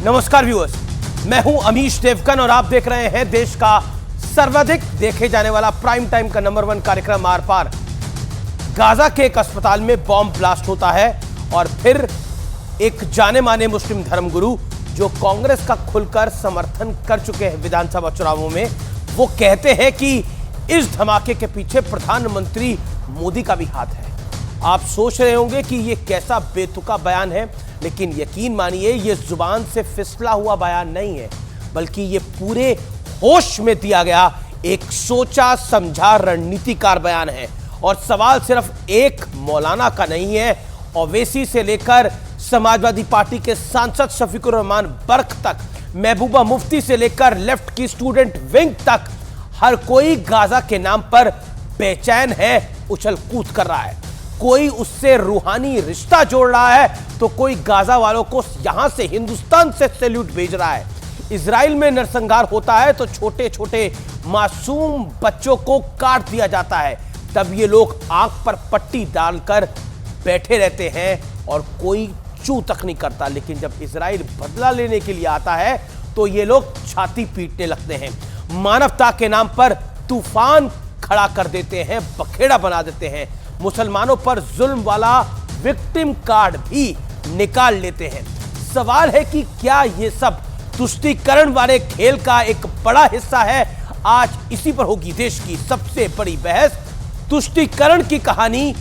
नमस्कार व्यूअर्स, मैं हूं अमीश देवगन और आप देख रहे हैं देश का सर्वाधिक देखे जाने वाला प्राइम टाइम का नंबर 1 कार्यक्रम आर पार। गाजा के एक अस्पताल में बॉम्ब ब्लास्ट होता है और फिर एक जाने माने मुस्लिम धर्मगुरु जो कांग्रेस का खुलकर समर्थन कर चुके हैं विधानसभा चुनावों में, वो कहते हैं कि इस धमाके के पीछे प्रधानमंत्री मोदी का भी हाथ है। आप सोच रहे होंगे कि ये कैसा बेतुका बयान है, लेकिन यकीन मानिए ये जुबान से फिसला हुआ बयान नहीं है, बल्कि ये पूरे होश में दिया गया एक सोचा समझा रणनीतिकार बयान है। और सवाल सिर्फ एक मौलाना का नहीं है, ओवैसी से लेकर समाजवादी पार्टी के सांसद शफीकुर रहमान बर्क तक, महबूबा मुफ्ती से लेकर लेफ्ट की स्टूडेंट विंग तक, हर कोई गाजा के नाम पर बेचैन है, उछल कूद कर रहा है। कोई उससे रूहानी रिश्ता जोड़ रहा है तो कोई गाजा वालों को यहां से हिंदुस्तान से सैल्यूट भेज रहा है। इजराइल में नरसंहार होता है तो छोटे छोटे मासूम बच्चों को काट दिया जाता है, तब ये लोग आंख पर पट्टी डालकर बैठे रहते हैं और कोई चू तक नहीं करता। लेकिन जब इजराइल बदला लेने के लिए आता है तो ये लोग छाती पीटने लगते हैं, मानवता के नाम पर तूफान खड़ा कर देते हैं, बखेड़ा बना देते हैं, मुसलमानों पर जुल्म वाला विक्टिम कार्ड भी निकाल लेते हैं। सवाल है कि क्या ये सब तुष्टीकरण वाले खेल का एक बड़ा हिस्सा है? आज इसी पर होगी देश की सबसे बड़ी बहस, तुष्टीकरण की कहानी,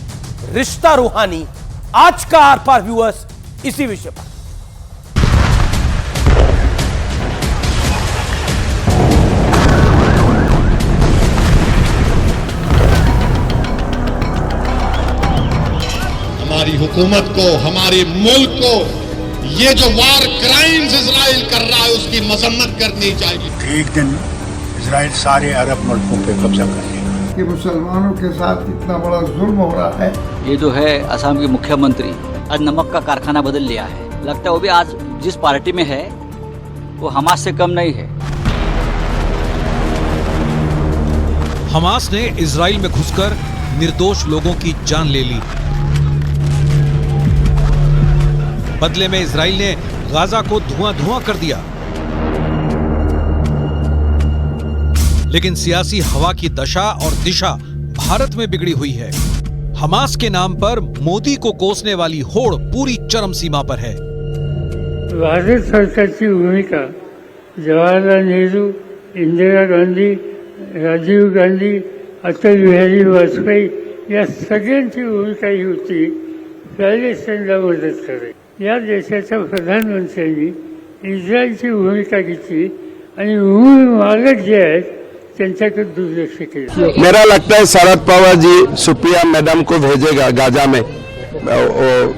रिश्ता रूहानी। आज का आर पार व्यूअर्स इसी विषय पर। हमारी हुकूमत को, हमारे मुल्क को ये जो वार क्राइम्स इजराइल कर रहा है उसकी मजम्मत करनी चाहिए। एक दिन इजराइल सारे अरब मुल्कों पे कब्जा कर लेगा। कि मुसलमानों के साथ इतना बड़ा जुल्म हो रहा है। ये जो है असम के मुख्यमंत्री आज नमक का कारखाना बदल लिया है। लगता है वो भी आज जिस पार्टी में है वो हमास से कम नहीं है। हमास ने इजराइल में घुसकर निर्दोष लोगों की जान ले ली। बदले में इजराइल ने गाजा को धुआं-धुआं कर दिया। लेकिन सियासी हवा की दशा और दिशा भारत में बिगड़ी हुई है। हमास के नाम पर मोदी को कोसने वाली होड़ पूरी चरम सीमा पर है। भारत सरकार की भूमिका जवाहरलाल नेहरू, इंदिरा गांधी, राजीव गांधी, अटल बिहारी वाजपेयी या सगळ्यांची भूमिका ही होती पॅलेस्टाईनला मदत करे। या देशाच्या प्रधानमंत्र्यांनी इस्रायलची भूमिका घेतली आणि मूळ मालक जे आहेत त्यांच्याकडे दुर्लक्ष केलं। मेरा लगता है शरद पवार जी सुप्रिया मैडम को भेजेगा गाजा में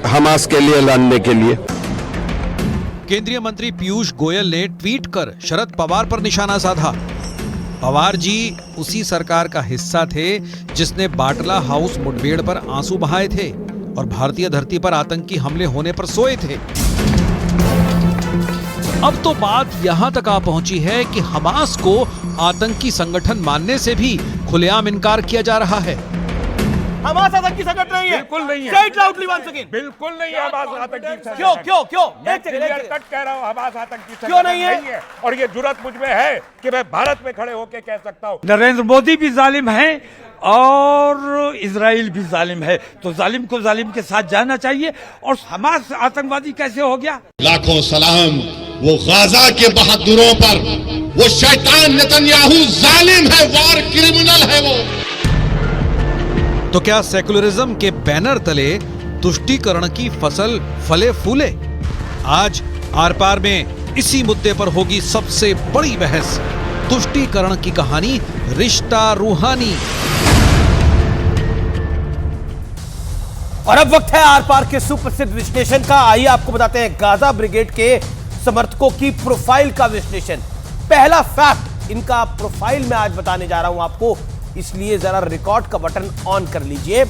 हमास के लिए लड़ने के लिए। केंद्रीय मंत्री पीयूष गोयल ने ट्वीट कर शरद पवार पर निशाना साधा। पवार जी उसी सरकार का हिस्सा थे जिसने बाटला हाउस मुठभेड़ पर आंसू बहाए थे और भारतीय धरती पर आतंकी हमले होने पर सोए थे। अब तो बात यहां तक आ पहुंची है कि हमास को आतंकी संगठन मानने से भी खुलेआम इनकार किया जा रहा है। हमास आतंकी संगठन नहीं है। बिल्कुल नहीं है। Say it loudly once again. बिल्कुल नहीं है हमास आतंकी संगठन। क्यों? मैं क्लियर कट कह रहा हूँ, हमास आतंकी संगठन क्यों नहीं है? और ये जुर्रत मुझ में है कि मैं भारत में खड़े होकर कह सकता हूँ। नरेंद्र मोदी भी जालिम है और इजराइल भी जालिम है, तो जालिम को जालिम के साथ जाना चाहिए। और हमास आतंकवादी कैसे हो गया? लाखों सलाम वो गाजा के बहादुरों पर। वो शैतान नेतन्याहू जालिम है, वार क्रिमिनल है वो। तो क्या सेकुलरिज्म के बैनर तले तुष्टीकरण की फसल फले फूले? आज आर पार में इसी मुद्दे पर होगी सबसे बड़ी बहस, तुष्टीकरण की कहानी, रिश्ता रूहानी। और अब वक्त है आर पार के सुप्रसिद्ध विश्लेषण का। आइए आपको बताते हैं गाजा ब्रिगेड के समर्थकों की प्रोफाइल का विश्लेषण। पहला फैक्ट इनका प्रोफाइल में आज बताने जा रहा हूं आपको, इसलिए जरा रिकॉर्ड का बटन ऑन कर लीजिए।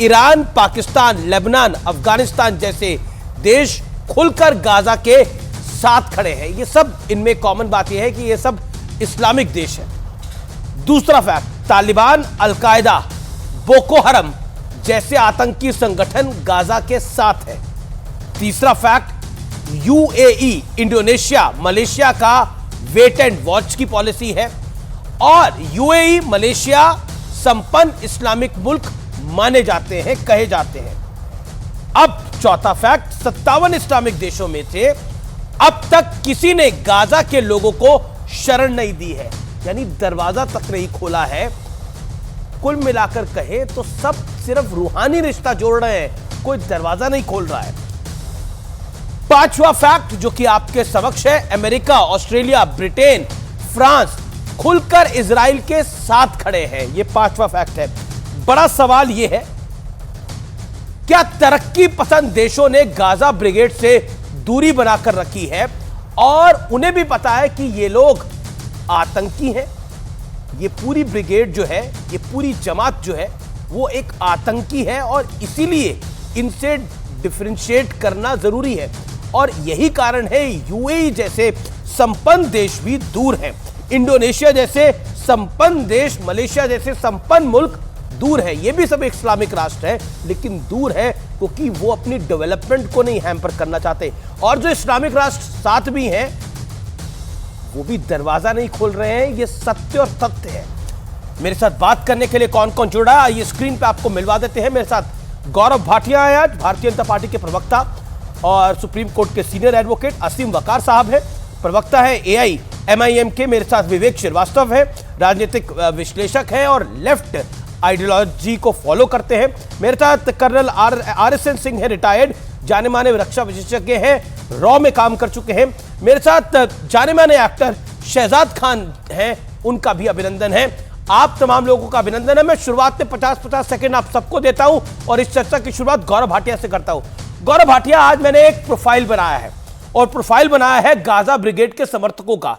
ईरान, पाकिस्तान, लेबनान, अफगानिस्तान जैसे देश खुलकर गाजा के साथ खड़े हैं। ये सब इनमें कॉमन बात यह है कि ये सब इस्लामिक देश है। दूसरा फैक्ट, तालिबान, अल-कायदा, बोको हरम जैसे आतंकी संगठन गाजा के साथ है। तीसरा फैक्ट, यूएई, इंडोनेशिया, मलेशिया का वेट एंड वॉच की पॉलिसी है और यूएई, मलेशिया संपन्न इस्लामिक मुल्क माने जाते हैं, कहे जाते हैं। अब चौथा फैक्ट, 57 इस्लामिक देशों में से अब तक किसी ने गाजा के लोगों को शरण नहीं दी है, यानी दरवाजा तक नहीं खोला है। कुल मिलाकर कहे तो सब सिर्फ रूहानी रिश्ता जोड़ रहे हैं, कोई दरवाजा नहीं खोल रहा है। पांचवा फैक्ट जो कि आपके समक्ष है, अमेरिका, ऑस्ट्रेलिया, ब्रिटेन, फ्रांस खुलकर इजराइल के साथ खड़े हैं। यह पांचवा फैक्ट है। बड़ा सवाल यह है, क्या तरक्की पसंद देशों ने गाजा ब्रिगेड से दूरी बनाकर रखी है और उन्हें भी पता है कि ये लोग आतंकी हैं? ये पूरी ब्रिगेड जो है, ये पूरी जमात जो है, वो एक आतंकी है और इसीलिए इनसे डिफरेंशिएट करना जरूरी है। और यही कारण है यूएई जैसे संपन्न देश भी दूर हैं, इंडोनेशिया जैसे संपन्न देश, मलेशिया जैसे संपन्न मुल्क दूर है। ये भी सब इस्लामिक राष्ट्र है लेकिन दूर है क्योंकि वो अपनी डेवलपमेंट को नहीं हैम्पर करना चाहते। और जो इस्लामिक राष्ट्र साथ भी हैं वो भी दरवाजा नहीं खोल रहे हैं। ये सत्य और तथ्य है। मेरे साथ बात करने के लिए कौन कौन जुड़ा है ये स्क्रीन पे आपको मिलवा देते हैं। मेरे साथ गौरव भाटिया है, आज भारतीय जनता पार्टी के प्रवक्ता और सुप्रीम कोर्ट के सीनियर एडवोकेट। असीम वकार साहब है, प्रवक्ता है AIMIM के। मेरे साथ विवेक श्रीवास्तव है, राजनीतिक विश्लेषक है और लेफ्ट आइडियोलॉजी को फॉलो करते हैं। मेरे साथ कर्नल RSN सिंह है, रिटायर्ड जाने माने रक्षा विशेषज्ञ हैं, रॉ में काम कर चुके हैं। मेरे साथ जाने माने एक्टर शहजाद खान हैं, उनका भी अभिनंदन है। आप तमाम लोगों का अभिनंदन है। मैं शुरुआत में 50-50 सेकंड आप सबको देता हूं और इस चर्चा की शुरुआत गौरव भाटिया से करता हूं। गौरव भाटिया, आज मैंने एक प्रोफाइल बनाया है और प्रोफाइल बनाया है गाजा ब्रिगेड के समर्थकों का।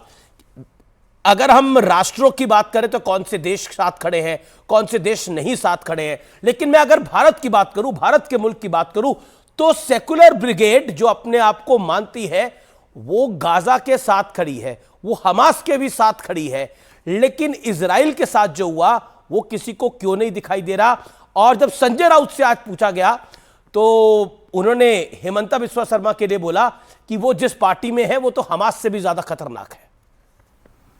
अगर हम राष्ट्रों की बात करें तो कौन से देश साथ खड़े हैं, कौन से देश नहीं साथ खड़े हैं, लेकिन मैं अगर भारत की बात करूं, भारत के मुल्क की बात करूं, तो सेकुलर ब्रिगेड जो अपने आप को मानती है वो गाजा के साथ खड़ी है, वो हमास के भी साथ खड़ी है। लेकिन इजराइल के साथ जो हुआ वो किसी को क्यों नहीं दिखाई दे रहा। और जब संजय राउत से आज पूछा गया तो उन्होंने हेमंता बिस्वा शर्मा के लिए बोला कि वो जिस पार्टी में है वो तो हमास से भी ज्यादा खतरनाक है।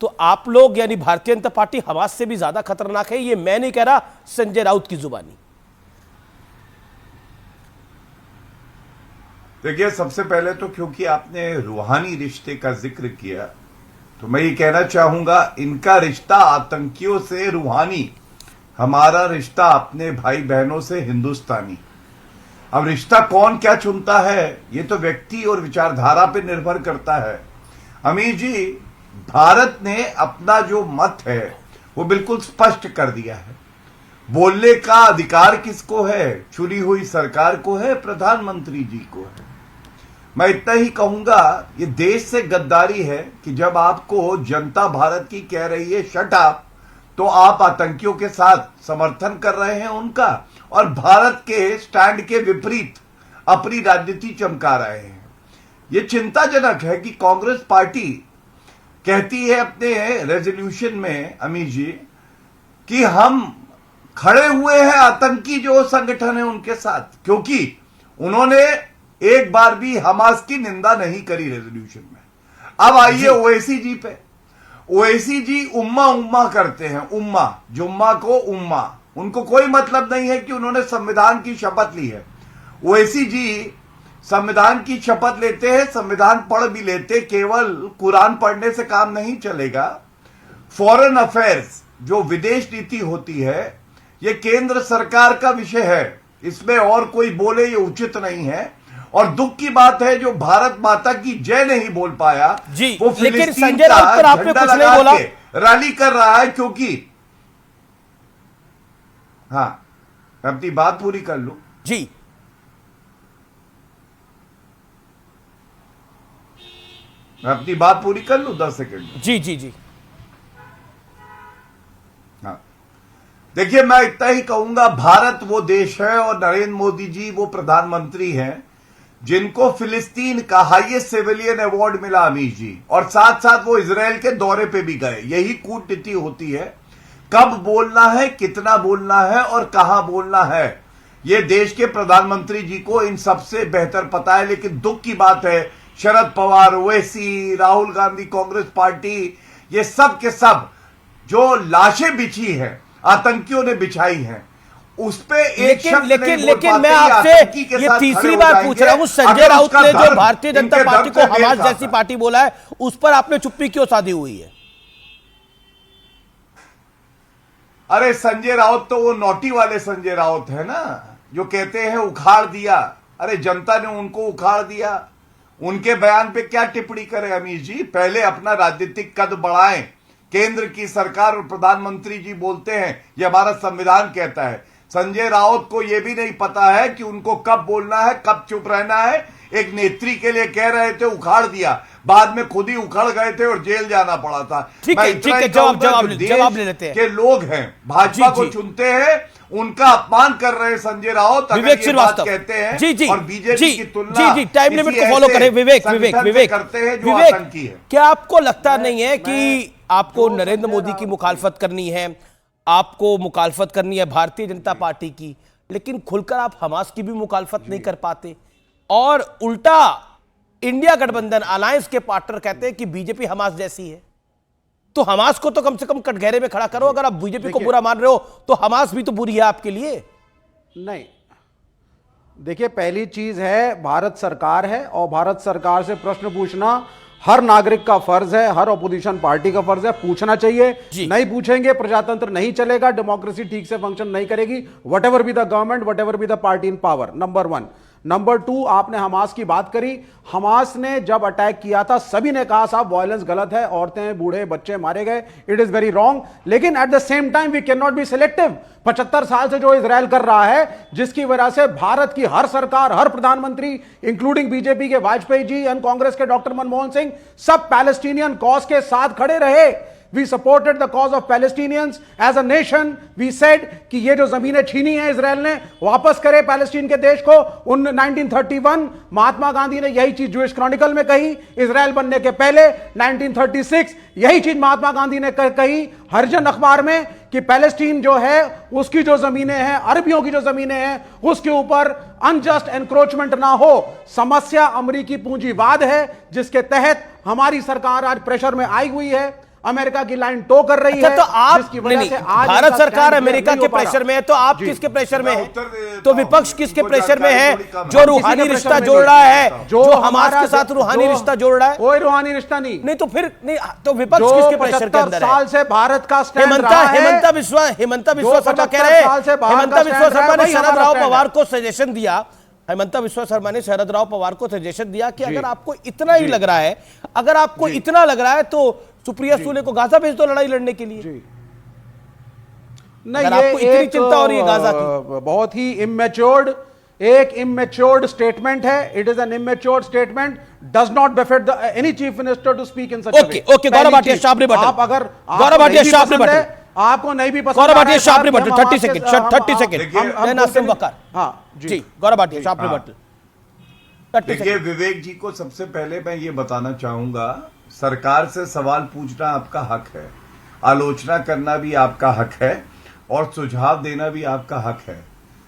तो आप लोग यानी भारतीय जनता पार्टी हमास से भी ज्यादा खतरनाक है, ये मैं नहीं कह रहा, संजय राउत की जुबानी। देखिए, सबसे पहले तो क्योंकि आपने रूहानी रिश्ते का जिक्र किया तो मैं ये कहना चाहूंगा, इनका रिश्ता आतंकियों से रूहानी, हमारा रिश्ता अपने भाई बहनों से हिंदुस्तानी। अब रिश्ता कौन क्या चुनता है ये तो व्यक्ति और विचारधारा पर निर्भर करता है। अमीर जी, भारत ने अपना जो मत है वो बिल्कुल स्पष्ट कर दिया है। बोलने का अधिकार किसको है? चुनी हुई सरकार को है, प्रधानमंत्री जी को है। मैं इतना ही कहूंगा, ये देश से गद्दारी है कि जब आपको जनता भारत की कह रही है शट अप, तो आप आतंकियों के साथ समर्थन कर रहे हैं उनका और भारत के स्टैंड के विपरीत अपनी राजनीति चमका रहे हैं। ये चिंताजनक है कि कांग्रेस पार्टी कहती है अपने रेजोल्यूशन में, अमीर जी, कि हम खड़े हुए हैं आतंकी जो संगठन है उनके साथ, क्योंकि उन्होंने एक बार भी हमास की निंदा नहीं करी रेजोल्यूशन में। अब आइए ओवैसी जी पे। ओवैसी जी उम्मा करते हैं, उम्मा, जुम्मा को उम्मा। उनको कोई मतलब नहीं है कि उन्होंने संविधान की शपथ ली है। ओवैसी जी संविधान की शपथ लेते हैं, संविधान पढ़ भी लेते, केवल कुरान पढ़ने से काम नहीं चलेगा। फॉरेन अफेयर्स जो विदेश नीति होती है ये केंद्र सरकार का विषय है, इसमें और कोई बोले ये उचित नहीं है। और दुख की बात है जो भारत माता की जय नहीं बोल पाया जी, वो लेकिन संजय राउत पर आपने कुछ नहीं बोला, रैली कर रहा है। क्योंकि हाँ, अपनी बात पूरी कर लूं जी। अपनी बात पूरी कर लूं 10 सेकंड। जी जी जी। हाँ, देखिए, मैं इतना ही कहूंगा, भारत वो देश है और नरेंद्र मोदी जी वो प्रधानमंत्री हैं जिनको फिलिस्तीन का हाईएस्ट सिविलियन अवार्ड मिला, अमीर जी, और साथ साथ वो इजराइल के दौरे पे भी गए। यही कूटनीति होती है, कब बोलना है, कितना बोलना है और कहां बोलना है, ये देश के प्रधानमंत्री जी को इन सबसे बेहतर पता है। लेकिन दुख की बात है शरद पवार, ओवैसी, राहुल गांधी, कांग्रेस पार्टी, ये सब के सब जो लाशें बिछी हैं, आतंकियों ने बिछाई हैं, उस पे एक शब्द नहीं बोल लेकिन पाते, मैं आपसे आतंकी के ये साथ तीसरी खड़े हो बार जाएंगे। पूछ रहा हूं, संजय अगर राउत उसका ने जो धर्म भारतीय जनता इनके पार्टी धर्म को से मेल हमास खाता जैसी पार्टी बोला है, उस पर आपने चुप्पी क्यों साधी हुई है? अरे संजय राउत तो वो नोटी वाले संजय राउत है ना, जो कहते हैं उखाड़ दिया। अरे जनता ने उनको उखाड़ दिया। उनके बयान पे क्या टिप्पणी करें अमीर जी? पहले अपना राजनीतिक कद बढ़ाएं। केंद्र की सरकार और प्रधानमंत्री जी बोलते हैं, ये हमारा संविधान कहता है। संजय राउत को यह भी नहीं पता है कि उनको कब बोलना है, कब चुप रहना है। एक नेत्री के लिए कह रहे थे उखाड़ दिया, बाद में खुद ही उखड़ गए थे और जेल जाना पड़ा था। ठीक है, जवाब ले लेते हैं। के लोग हैं, भाजपा को चुनते हैं, उनका अपमान कर रहे हैं संजय राउत। विवेक श्रीवास्तव कहते हैं जी और बीजेपी की तुलना टाइम लिमिट को फॉलो करें। विवेक करते हैं जो आतंकी है। क्या आपको लगता नहीं है कि आपको नरेंद्र मोदी की मुखालफत करनी है, आपको मुखालफत करनी है भारतीय जनता पार्टी की, लेकिन खुलकर आप हमास की भी मुखालफत नहीं कर पाते, और उल्टा इंडिया गठबंधन अलायंस के पार्टनर कहते हैं कि बीजेपी हमास जैसी है? तो हमास को तो कम से कम कटघरे में खड़ा करो। अगर आप बीजेपी को बुरा मान रहे हो तो हमास भी तो बुरी है आपके लिए। नहीं, देखिए, पहली चीज है भारत सरकार है, और भारत सरकार से प्रश्न पूछना हर नागरिक का फर्ज है, हर ऑपोजिशन पार्टी का फर्ज है, पूछना चाहिए। नहीं पूछेंगे प्रजातंत्र नहीं चलेगा, डेमोक्रेसी ठीक से फंक्शन नहीं करेगी, whatever be the government, whatever be the party in power. Number 1। Number 2, आपने हमास की बात करी। हमास ने जब अटैक किया था सभी ने कहा साहब वायलेंस गलत है, औरतें, बूढ़े, बच्चे मारे गए, इट इज वेरी रॉन्ग। लेकिन at the same time we can not be selective. 75 साल से जो इजराइल कर रहा है, जिसकी वजह से भारत की हर सरकार, हर प्रधानमंत्री, इंक्लूडिंग बीजेपी के वाजपेयी जी एंड कांग्रेस के डॉक्टर मनमोहन सिंह, सब पैलेस्टीनियन कॉज के साथ खड़े रहे। We supported the cause of Palestinians as a nation. We said कि ये जो जमीनें छीनी है इजराइल ने, वापस करे पैलेस्टीन के देश को। 1931 महात्मा गांधी ने यही चीज जूइश क्रॉनिकल में कही। इजराइल बनने के पहले 1936 यही चीज महात्मा गांधी ने कही हरिजन अखबार में, कि पैलेस्टीन जो है उसकी जो जमीनें हैं, अरबियों की जो जमीनें हैं, उसके ऊपर अनजस्ट एनक्रोचमेंट ना हो। समस्या अमेरिकी पूंजीवाद है, जिसके तहत हमारी सरकार आज प्रेशर में आई हुई है, अमेरिका की लाइन टो कर रही है। तो आप जिसकी वजह से आज भारत सरकार अमेरिका के प्रेशर में है, तो आप किसके प्रेशर में है? तो विपक्ष किसके प्रेशर में है? जो रूहानी रिश्ता जोड़ रहा है, जो हमास के साथ रूहानी रिश्ता जोड़ रहा है। कोई रूहानी रिश्ता नहीं तो फिर नहीं, तो विपक्ष किसके प्रेशर के अंदर है? साल से भारत का स्टैंड रहा है। हेमंता बिस्वा शर्मा कह रहे हैं, हेमंता बिस्वा शर्मा ने शरद राव पवार को सजेशन दिया, हेमंता बिस्वा शर्मा ने शरद राव पवार को सजेशन दिया कि अगर आपको इतना ही लग रहा है, अगर आपको इतना लग रहा है तो सुप्रिया सूले को गाजा भेज दो लड़ाई लड़ने के लिए। नहीं, ये इतनी चिंता हो रही है गाजा की, बहुत ही इमेच्योर्ड स्टेटमेंट है। It is an immatured statement, does not befit any chief minister to speak in such a way. Okay, Gaurav Bhatia sharp rebuttal. आप अगर गौरव भाटिया शाप रिबटल, आपको नहीं भी पसंद, गौरव Bhatia sharp rebuttal 30 second 30 second. नासिम वकार, हां जी, गौरव भाटिया शाप रिबटल। देखिए विवेक जी को सबसे पहले मैं ये बताना चाहूंगा, सरकार से सवाल पूछना आपका हक है, आलोचना करना भी आपका हक है, और सुझाव देना भी आपका हक है।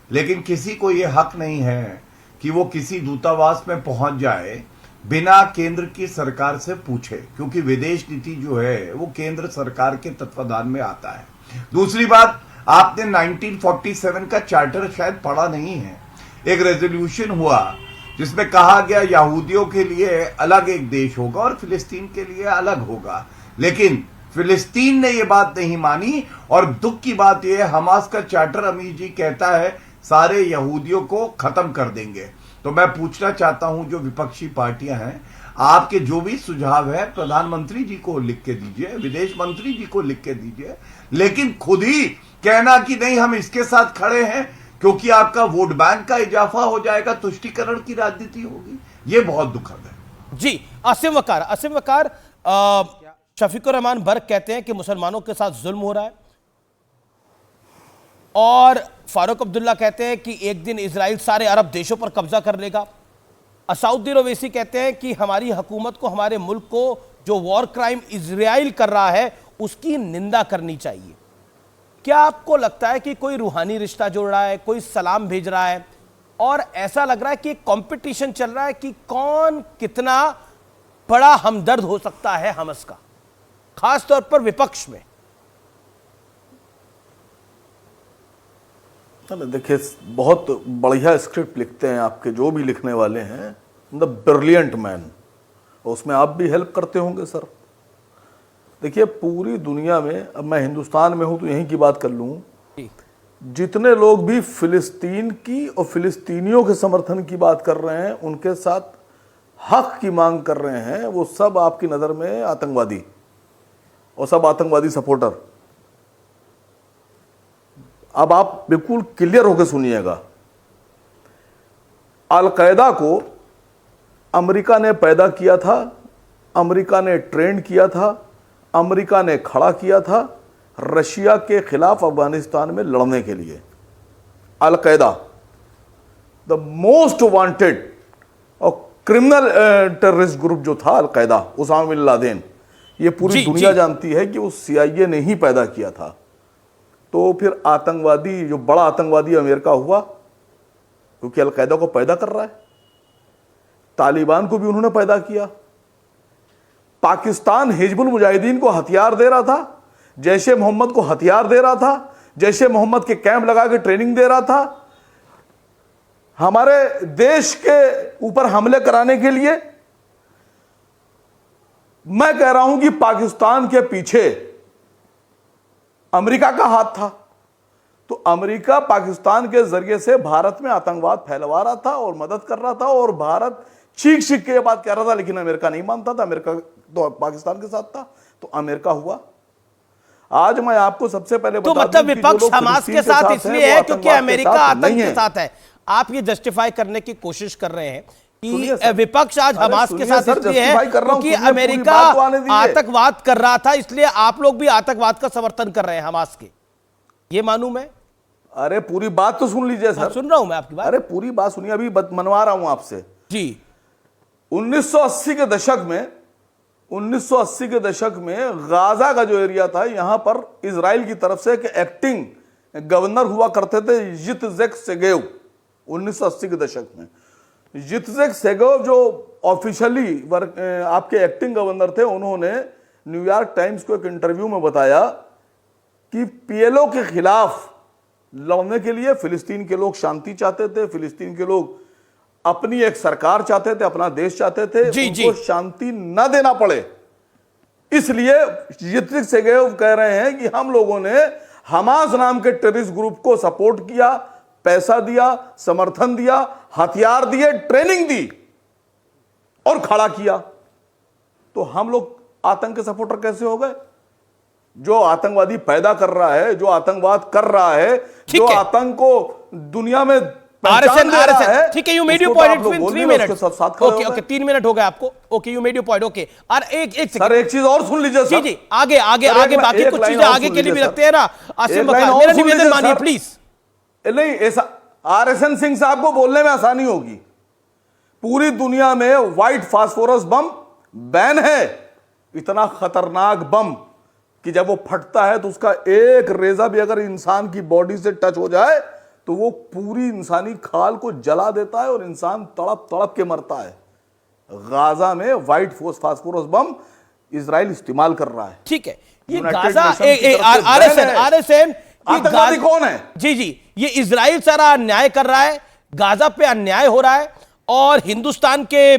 लेकिन किसी को यह हक नहीं है कि वो किसी दूतावास में पहुंच जाए बिना केंद्र की सरकार से पूछे, क्योंकि विदेश नीति जो है वो केंद्र सरकार के तत्वाधान में आता है। दूसरी बात, आपने 1947 का चार्टर शायद पढ़ा नहीं है। एक रेजोल्यूशन हुआ जिसमें कहा गया यहूदियों के लिए अलग एक देश होगा और फिलिस्तीन के लिए अलग होगा, लेकिन फिलिस्तीन ने यह बात नहीं मानी। और दुख की बात यह है, हमास का चार्टर अमीर जी कहता है सारे यहूदियों को खत्म कर देंगे। तो मैं पूछना चाहता हूं, जो विपक्षी पार्टियां हैं, आपके जो भी सुझाव है प्रधानमंत्री जी को लिख के दीजिए, विदेश मंत्री जी को लिख के दीजिए, लेकिन खुद ही कहना कि नहीं हम इसके साथ खड़े हैं क्योंकि आपका वोट बैंक का इजाफा हो जाएगा, तुष्टीकरण की राजनीति होगी, यह बहुत दुखद है। जी, आसिम वकार, शफीकुर रहमान बर्क कहते हैं कि मुसलमानों के साथ जुल्म हो रहा है, और फारूक अब्दुल्ला कहते हैं कि एक दिन इजराइल सारे अरब देशों पर कब्जा कर लेगा। असाउद्दीन ओवैसी कहते हैं कि हमारी हुकूमत को, हमारे मुल्क को जो वॉर क्राइम इजराइल कर रहा है उसकी निंदा करनी चाहिए। क्या आपको लगता है कि कोई रूहानी रिश्ता जोड़ रहा है, कोई सलाम भेज रहा है, और ऐसा लग रहा है कि कंपटीशन चल रहा है कि कौन कितना बड़ा हमदर्द हो सकता है हमास का, खासतौर पर विपक्ष में। देखिए, बहुत बढ़िया स्क्रिप्ट लिखते हैं आपके जो भी लिखने वाले हैं, द ब्रिलियंट मैन, उसमें आप भी हेल्प करते होंगे सर। देखिए, पूरी दुनिया में, अब मैं हिंदुस्तान में हूं तो यहीं की बात कर लूं, जितने लोग भी फिलिस्तीन की और फिलिस्तीनियों के समर्थन की बात कर रहे हैं, उनके साथ हक की मांग कर रहे हैं, वो सब आपकी नज़र में आतंकवादी और सब आतंकवादी सपोर्टर। अब आप बिल्कुल क्लियर होकर सुनिएगा, अल-कायदा को अमेरिका ने पैदा किया था, अमेरिका ने ट्रेंड किया था, अमेरिका ने खड़ा किया था रशिया के खिलाफ अफगानिस्तान में लड़ने के लिए। अल-कायदा द मोस्ट वांटेड और क्रिमिनल टेररिस्ट ग्रुप जो था अल-कायदा, उसामा बिन लादेन, ये पूरी दुनिया जानती है कि वो CIA ने ही पैदा किया था। तो फिर आतंकवादी, जो बड़ा आतंकवादी अमेरिका हुआ, क्योंकि अल-कायदा को पैदा कर रहा है। तालिबान को भी उन्होंने पैदा किया। पाकिस्तान हिजबुल मुजाहिदीन को हथियार दे रहा था, जैशे मोहम्मद को हथियार दे रहा था, जैशे मोहम्मद के कैंप लगा के ट्रेनिंग दे रहा था हमारे देश के ऊपर हमले कराने के लिए। मैं कह रहा हूं कि पाकिस्तान के पीछे अमेरिका का हाथ था। तो अमेरिका पाकिस्तान के जरिए से भारत में आतंकवाद फैलवा रहा था और मदद कर रहा था, और भारत चीख चीख के बात कह रहा था, लेकिन अमेरिका नहीं मानता था। अमेरिका तो पाकिस्तान के साथ था, तो अमेरिका हुआ। आज मैं आपको सबसे पहले तो मतलब विपक्ष हमास के साथ इसलिए है क्योंकि अमेरिका आतंक के साथ है। आप ये जस्टिफाई करने की कोशिश कर रहे हैं कि विपक्ष आज हमास के साथ इसलिए है क्योंकि अमेरिका आतंकवाद कर रहा था, इसलिए आप लोग भी आतंकवाद का समर्थन कर रहे हैं हमास के, ये मानूं मैं? अरे पूरी बात तो सुन लीजिए सर। सुन रहा हूं मैं आपकी बात। अरे पूरी बात सुनिए, अभी मनवा रहा हूं आपसे जी। 1980 के दशक में गाजा का जो एरिया था, यहां पर इजराइल की तरफ से एक एक्टिंग गवर्नर हुआ करते थे, यित्ज़ेक सेगेव। 1980 के दशक में यित्ज़ेक सेगेव जो ऑफिशियली आपके एक्टिंग गवर्नर थे, उन्होंने न्यूयॉर्क टाइम्स को एक इंटरव्यू में बताया कि PLO के खिलाफ लड़ने के लिए फिलिस्तीन के लोग शांति चाहते थे, फिलिस्तीन के लोग अपनी एक सरकार चाहते थे, अपना देश चाहते थे, उनको शांति न देना पड़े। इसलिए यित्ज़ेक सेगेव कह रहे हैं कि हम लोगों ने हमास नाम के टेररिस्ट ग्रुप को सपोर्ट किया, पैसा दिया, समर्थन दिया, हथियार दिए, ट्रेनिंग दी और खड़ा किया। तो हम लोग आतंक के सपोर्टर कैसे हो गए? जो आतंकवादी पैदा कर रहा है, जो आतंकवाद कर रहा है, जो आतंक को दुनिया में पहचान दे रहा है, ठीक है, you made your point in 3 minutes. Okay 3 minute हो गए आपको। Okay, you made your point. Okay, और एक सर एक चीज और सुन लीजिए सर। जी आगे बाकी कुछ चीजें आगे के लिए भी रखते हैं ना। आसिम बकार, मेरा निवेदन मानिए प्लीज। नहीं, ऐसा RSN सिंह साहब को बोलने में आसानी होगी। पूरी दुनिया में व्हाइट फास्फोरस बम बैन है, इतना खतरनाक बम कि जब वो फटता है तो उसका एक रेजा भी अगर इंसान की बॉडी से टच हो जाए तो वो पूरी इंसानी खाल को जला देता है और इंसान तड़प तड़प के मरता है। गाजा में व्हाइट फास्फोरस बम इजराइल इस्तेमाल कर रहा है। ठीक है, ये गाजा RSN आतंकवादी कौन है? जी, ये इजराइल सारा अन्याय कर रहा है, गाजा पे अन्याय हो रहा है, और हिंदुस्तान के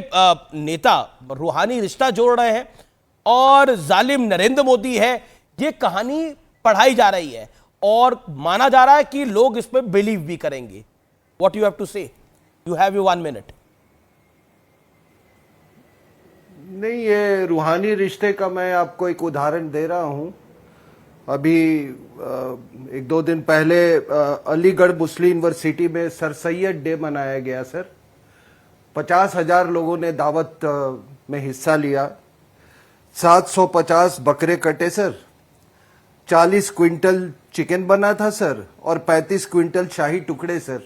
नेता रूहानी रिश्ता जोड़ रहे हैं, और जालिम नरेंद्र मोदी है। ये कहानी पढ़ाई जा रही है और माना जा रहा है कि लोग इस पर बिलीव भी करेंगे। व्हाट यू हैव टू से? You have your 1 minute. नहीं, ये रूहानी रिश्ते का मैं आपको एक उदाहरण दे रहा हूं। अभी 1-2 दिन पहले अलीगढ़ मुस्लिम यूनिवर्सिटी में सर सैयद डे मनाया गया सर। 50,000 लोगों ने दावत में हिस्सा लिया। 750 बकरे कटे सर, 40 क्विंटल चिकन बना था सर, और 35 क्विंटल शाही टुकड़े सर।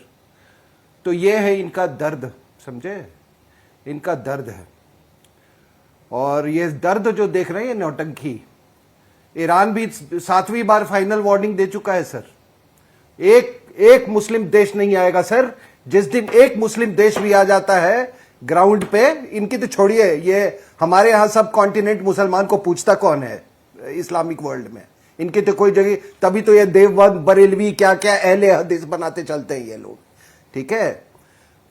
तो ये है इनका दर्द, समझे? इनका दर्द है। और ये दर्द जो देख रहे हैं नौटंकी, ईरान भी 7वीं बार फाइनल वार्निंग दे चुका है सर। एक मुस्लिम देश नहीं आएगा सर जिस दिन एक मुस्लिम देश भी आ जाता है ग्राउंड पे, इनकी तो छोड़िए, ये हमारे यहां सब कॉन्टिनेंट मुसलमान को पूछता कौन है इस्लामिक वर्ल्ड में, इनकी तो कोई जगह, तभी तो ये देवबंद बरेलवी क्या क्या अहले हदीस बनाते चलते हैं ये लोग, ठीक है।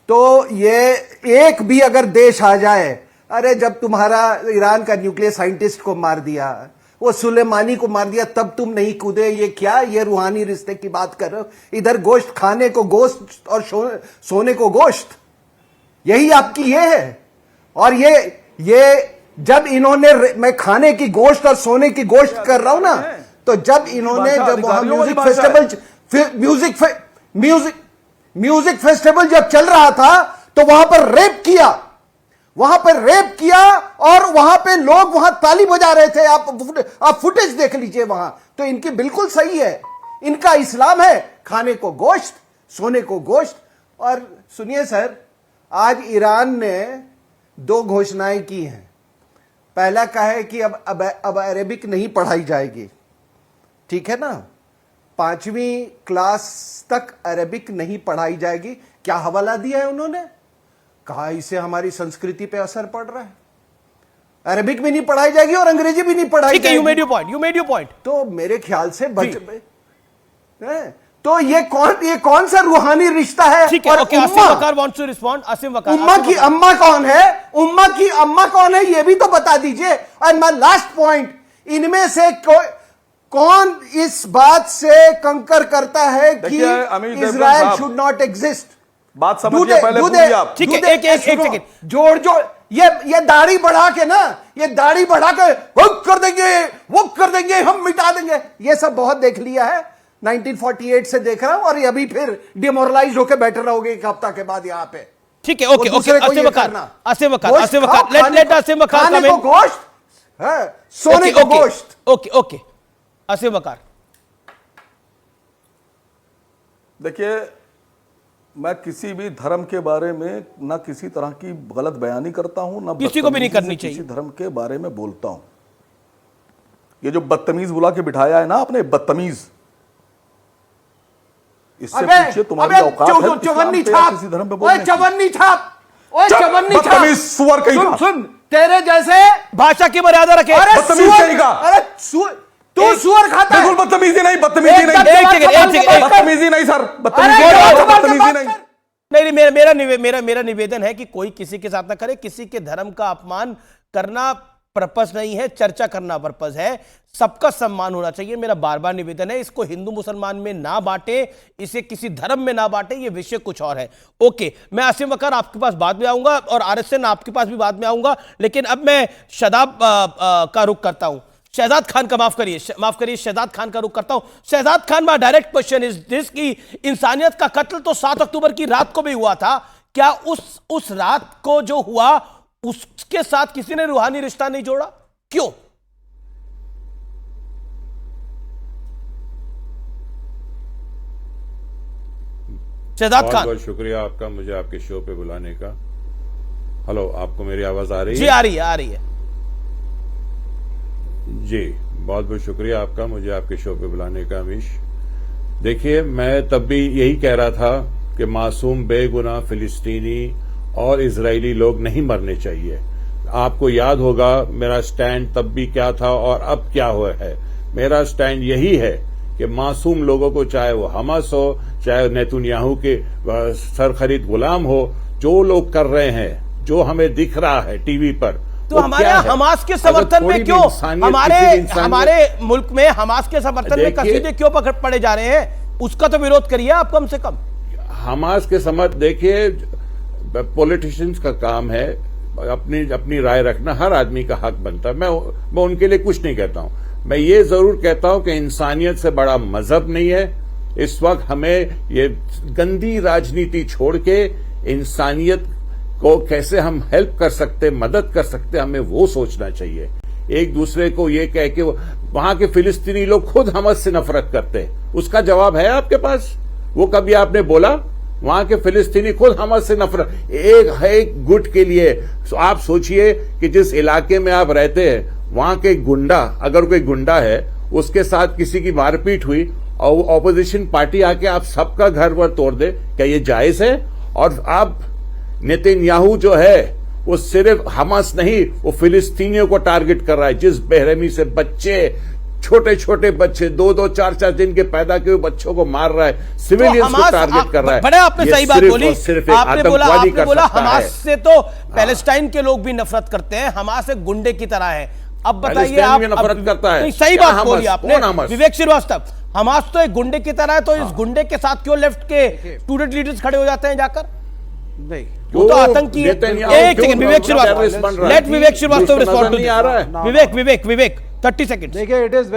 तो ये एक भी अगर देश आ जाए, अरे जब तुम्हारा ईरान का न्यूक्लियर साइंटिस्ट को मार दिया, वो सुलेमानी को मार दिया, तब तुम नहीं कूदे, ये क्या, ये रूहानी रिश्ते की बात कर रहे हो, इधर गोश्त खाने को गोश्त और सोने को गोश्त, यही आपकी ये है। और ये जब इन्होंने, मैं खाने की गोश्त और सोने की गोश्त कर रहा हूं ना, तो जब इन्होंने, जब वहां म्यूजिक फेस्टिवल, म्यूजिक फेस्टिवल जब चल रहा था, तो वहां पर रेप किया, और वहां पे लोग वहां ताली बजा रहे थे। आप फुटेज देख लीजिए वहां, तो इनकी बिल्कुल सही है, इनका इस्लाम है खाने को गोश्त, सोने को गोश्त। और सुनिए सर, आज ईरान ने 2 घोषणाएं की हैं। पहला कहा है कि अब अरेबिक नहीं पढ़ाई जाएगी, ठीक है ना, 5वीं क्लास तक अरेबिक नहीं पढ़ाई जाएगी। क्या हवाला दिया है उन्होंने, कहा इससे हमारी संस्कृति पे असर पड़ रहा है, अरेबिक भी नहीं पढ़ाई जाएगी और अंग्रेजी भी नहीं पढ़ाई जाएगी। You made your point. तो मेरे ख्याल से तो ये कौन सा रूहानी रिश्ता है? ठीक है, okay, Asim Waqar wants to respond. Asim Waqar, उम्मा की अम्मा कौन है? उम्मा की अम्मा कौन है, ये भी तो बता दीजिए। और माय लास्ट पॉइंट, इनमें से कौन इस बात से कंकर करता है कि इजराइल शुड नॉट एग्जिस्ट? बात समझिए पहले पूरी आप। ठीक है, एक सेकंड, जोड़ ये दाढ़ी बढ़ा के ना, ये दाढ़ी बढ़ा के वो कर देंगे, हम मिटा देंगे, ये सब बहुत देख लिया है, 1948 से देख रहा हूं, और अभी फिर डिमोरलाइज होकर बैठे रहोगे एक हफ्ता के बाद यहाँ पे। ठीक है, ओके, आसिम वकार, लेट आसिम वकार खाने को गोश्त है, सोने को गोश्त। ओके, आसिम वकार। देखिए, मैं किसी भी धर्म के बारे में ना किसी तरह की गलत बयानी करता हूं, ना किसी को भी नहीं करनी चाहिए, किसी धर्म के बारे में बोलता हूं। ये जो बदतमीज बुला के बिठाया है ना आपने, बदतमीज, इससे पूछिए तुम्हारी औकात है चवन्नी छाप, किसी धर्म पे बोलने की? चवन्नी छाप, बदतमीज सुअर कहीं का। सुन, तेरे जैसे भाषा की मर्यादा रखे। बदतमीज कहीं का। अरे तू सुअर खाता है? बिल्कुल बदतमीजी नहीं, बदतमीजी नहीं सर, बदतमीजी नहीं। मेरा निवेदन है कि कोई किसी के साथ ना करे, किसी के धर्म का अपमान करना पर्पस नहीं है, चर्चा करना पर्पस है, सबका सम्मान होना चाहिए। मेरा बार बार निवेदन है, इसको हिंदू मुसलमान में ना बांटे, इसे किसी धर्म में ना बांटे, ये विषय कुछ और है। ओके, मैं आसिम वकार आपके पास बाद में आऊंगा और आरएसएन आपके पास भी बाद में आऊंगा, लेकिन अब मैं शदाब का रुख करता हूं, शहजाद खान का, माफ करिए शहजाद खान का रुख करता हूं। Shahzad Khan, my direct question is this कि इंसानियत का कत्ल तो 7 अक्टूबर की रात को भी हुआ था, क्या उस रात को जो हुआ उसके साथ किसी ने रूहानी रिश्ता नहीं जोड़ा? क्यों? शहजाद खान, बहुत शुक्रिया आपका मुझे आपके शो पे बुलाने का। हेलो, आपको मेरी आवाज आ रही है? जी, आ रही है। जी, बहुत बहुत शुक्रिया आपका मुझे आपके शो पे बुलाने का अमीश। देखिए, मैं तब भी यही कह रहा था कि मासूम बेगुनाह फिलिस्तीनी और इजरायली लोग नहीं मरने चाहिए। आपको याद होगा मेरा स्टैंड तब भी क्या था और अब क्या हुआ है। मेरा स्टैंड यही है कि मासूम लोगों को, चाहे वो हमास हो, चाहे नेतन्याहू के सरखरीद गुलाम हो, जो लोग कर रहे हैं, जो हमें दिख रहा है टीवी पर, तो हमारे हमास के समर्थन में क्यों, हमारे मुल्क में हमास के समर्थन में कसीदे क्यों पड़े जा रहे हैं? उसका तो विरोध करिए आप कम से कम। हमास के समर्थन, देखिए, पॉलिटिशियंस का काम है अपनी राय रखना, हर आदमी का हक बनता है। मैं उनके लिए कुछ नहीं कहता हूं। मैं ये जरूर कहता हूं कि इंसानियत से बड़ा मजहब नहीं है। इस वक्त हमें ये गंदी राजनीति छोड़ के इंसानियत को कैसे हम हेल्प कर सकते, मदद कर सकते, हमें वो सोचना चाहिए। एक दूसरे को ये कह के, वहां के फिलिस्तीनी लोग खुद हमास से नफरत करते हैं, उसका जवाब है आपके पास? वो कभी आपने बोला? वहां के फिलिस्तीनी खुद हमास से नफरत, एक गुट के लिए। आप सोचिए कि जिस इलाके में आप रहते हैं, वहां के गुंडा, अगर कोई गुंडा है, उसके साथ किसी की मारपीट हुई और ऑपोजिशन पार्टी आके आप सबका घर वर तोड़ दे, क्या ये जायज है? और अब नेतन्याहू जो है वो सिर्फ हमास नहीं, वो फिलिस्तीनियों को टारगेट कर रहा है। जिस बेरहमी से बच्चे, छोटे छोटे बच्चे, 2-2, 4-4 दिन के पैदा किए बच्चों को मार रहा है, सिविलियंस को टारगेट कर रहा है। बड़े आपने सही बात बोली। सिर्फ आपने बोला हमास से तो पैलेस्टाइन के लोग भी नफरत करते हैं, हमास एक गुंडे की तरह है। अब बताइए आप, नफरत करता है। सही बात बोली आपने विवेक श्रीवास्तव। हमास तो एक गुंडे की तरह है, तो इस गुंडे के साथ क्यों लेफ्ट के स्टूडेंट लीडर्स खड़े हो जाते हैं जाकर? नहीं, वो तो आतंकी है। एक second, Vivek Srivastava, let Vivek Srivastava respond to this. Vivek 30 second. देखिए, इट इज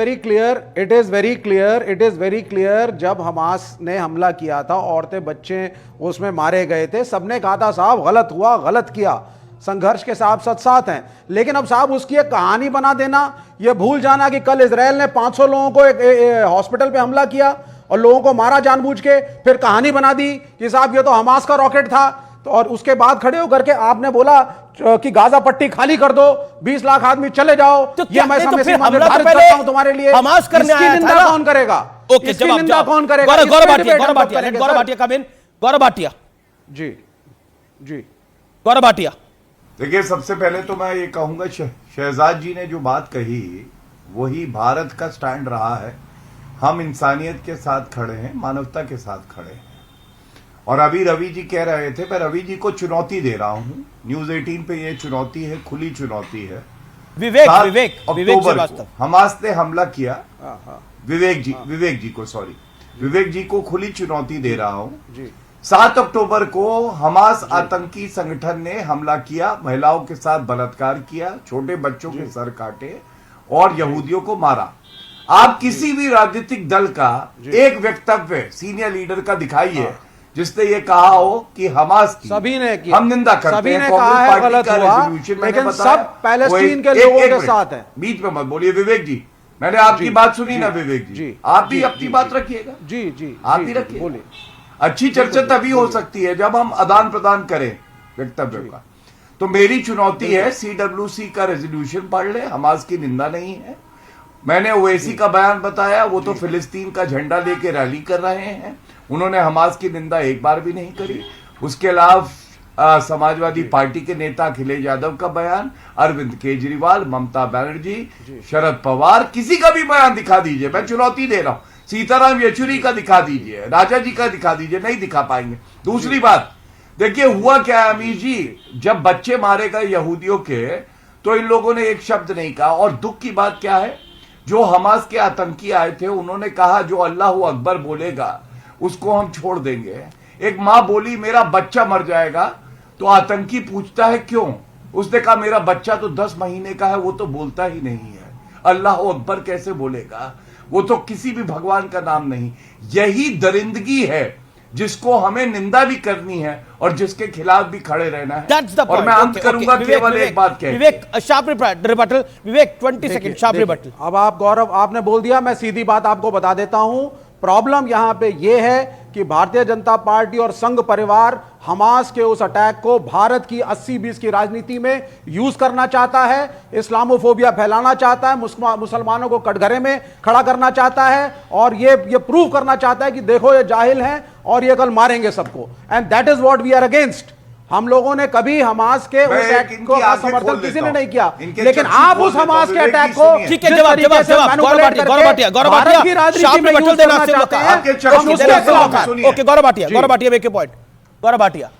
वेरी क्लियर जब हमास ने हमला किया था, औरतें बच्चे उसमें मारे गए थे, सबने कहा था साहब गलत हुआ, गलत किया, संघर्ष के साथ साथ हैं। लेकिन अब साहब उसकी एक कहानी बना देना, यह भूल जाना कि कल इजराइल ने 500 लोगों को एक हॉस्पिटल पे हमला किया और लोगों को मारा जानबूझ के, फिर कहानी बना दी कि साहब ये तो हमास का रॉकेट था। तो और उसके बाद खड़े होकर के आपने बोला कि गाजा पट्टी खाली कर दो, 20 लाख आदमी चले जाओ। तो ये मैं समय सीमा हमला निर्धारित करता हूं तुम्हारे लिए। हमास करने आया था, निंदा कौन करेगा? ओके, जवाब निंदा कौन करेगा? गौरव भाटिया जी, गौरव भाटिया। देखिए, सबसे पहले तो मैं ये कहूंगा, शहजाद जी ने जो बात कही वही भारत का स्टैंड रहा है। हम इंसानियत के साथ खड़े हैं, मानवता के साथ खड़े हैं। और अभी रवि जी कह रहे थे, मैं रवि जी को चुनौती दे रहा हूं, न्यूज 18 पे ये चुनौती है, खुली चुनौती है। विवेक अक्टूबर को हमास ने हमला किया। विवेक जी को खुली चुनौती दे रहा हूं। 7 अक्टूबर को हमास आतंकी संगठन ने हमला किया, महिलाओं के साथ बलात्कार किया, छोटे बच्चों के सर काटे और यहूदियों को मारा। आप किसी भी राजनीतिक दल का एक वक्तव्य सीनियर लीडर का दिखाइए जिसने ये कहा हो कि हमास की सभी ने किया, हम निंदा करते सभी हैं, ने कहा है गलत हुआ, लेकिन सब पैलेस्टीन के लोगों के साथ है। बीच में मत बोलिए विवेक जी, मैंने आपकी बात सुनी ना विवेक जी, आप भी अपनी बात रखिएगा। जी आप ही रखिए। अच्छी चर्चा तभी हो सकती है जब हम आदान प्रदान करें वक्तव्य का। तो मेरी चुनौती है, CWC का रेजोल्यूशन पढ़ ले, हमास की निंदा नहीं है। मैंने ओवैसी का बयान बताया, वो तो फिलिस्तीन का झंडा लेके रैली कर रहे हैं, उन्होंने हमास की निंदा एक बार भी नहीं करी। उसके अलावा समाजवादी पार्टी के नेता अखिलेश यादव का बयान, अरविंद केजरीवाल, ममता बनर्जी, शरद पवार, किसी का भी बयान दिखा दीजिए, मैं चुनौती दे रहा हूं। सीताराम येचुरी का दिखा दीजिए, राजा जी का दिखा दीजिए, नहीं दिखा पाएंगे। दूसरी बात, देखिए हुआ क्या है अमीर जी, जब बच्चे मारे गए यहूदियों के तो इन लोगों ने एक शब्द नहीं कहा। और दुख की बात क्या है, जो हमास के आतंकी आए थे उन्होंने कहा जो अल्लाह अकबर बोलेगा उसको हम छोड़ देंगे। एक मां बोली मेरा बच्चा मर जाएगा, तो आतंकी पूछता है क्यों, उसने कहा मेरा बच्चा तो 10 महीने का है, वो तो बोलता ही नहीं है, अल्लाह अकबर कैसे बोलेगा, वो तो किसी भी भगवान का नाम नहीं। यही दरिंदगी है जिसको हमें निंदा भी करनी है और जिसके खिलाफ भी खड़े रहना है। और मैं अंत करूंगा केवल एक बात कह, विवेक शार्प रिबटल, विवेक 20 सेकंड शार्प रिबटल। अब आप गौरव आपने बोल दिया, मैं सीधी बात आपको बता देता हूं। प्रॉब्लम यहां पे यह है कि भारतीय जनता पार्टी और संघ परिवार हमास के उस अटैक को भारत की 80-20 की राजनीति में यूज करना चाहता है, इस्लामोफोबिया फैलाना चाहता है, मुसलमानों को कटघरे में खड़ा करना चाहता है और ये प्रूव करना चाहता है कि देखो ये जाहिल हैं और ये कल मारेंगे सबको। And that is what we are against. हम लोगों ने कभी हमास के उस अटैक को समर्थन किसी ने नहीं किया, लेकिन आप उस हमास के अटैक को ठीक है, जवाब गौरव भाटिया गौरव भाटिया।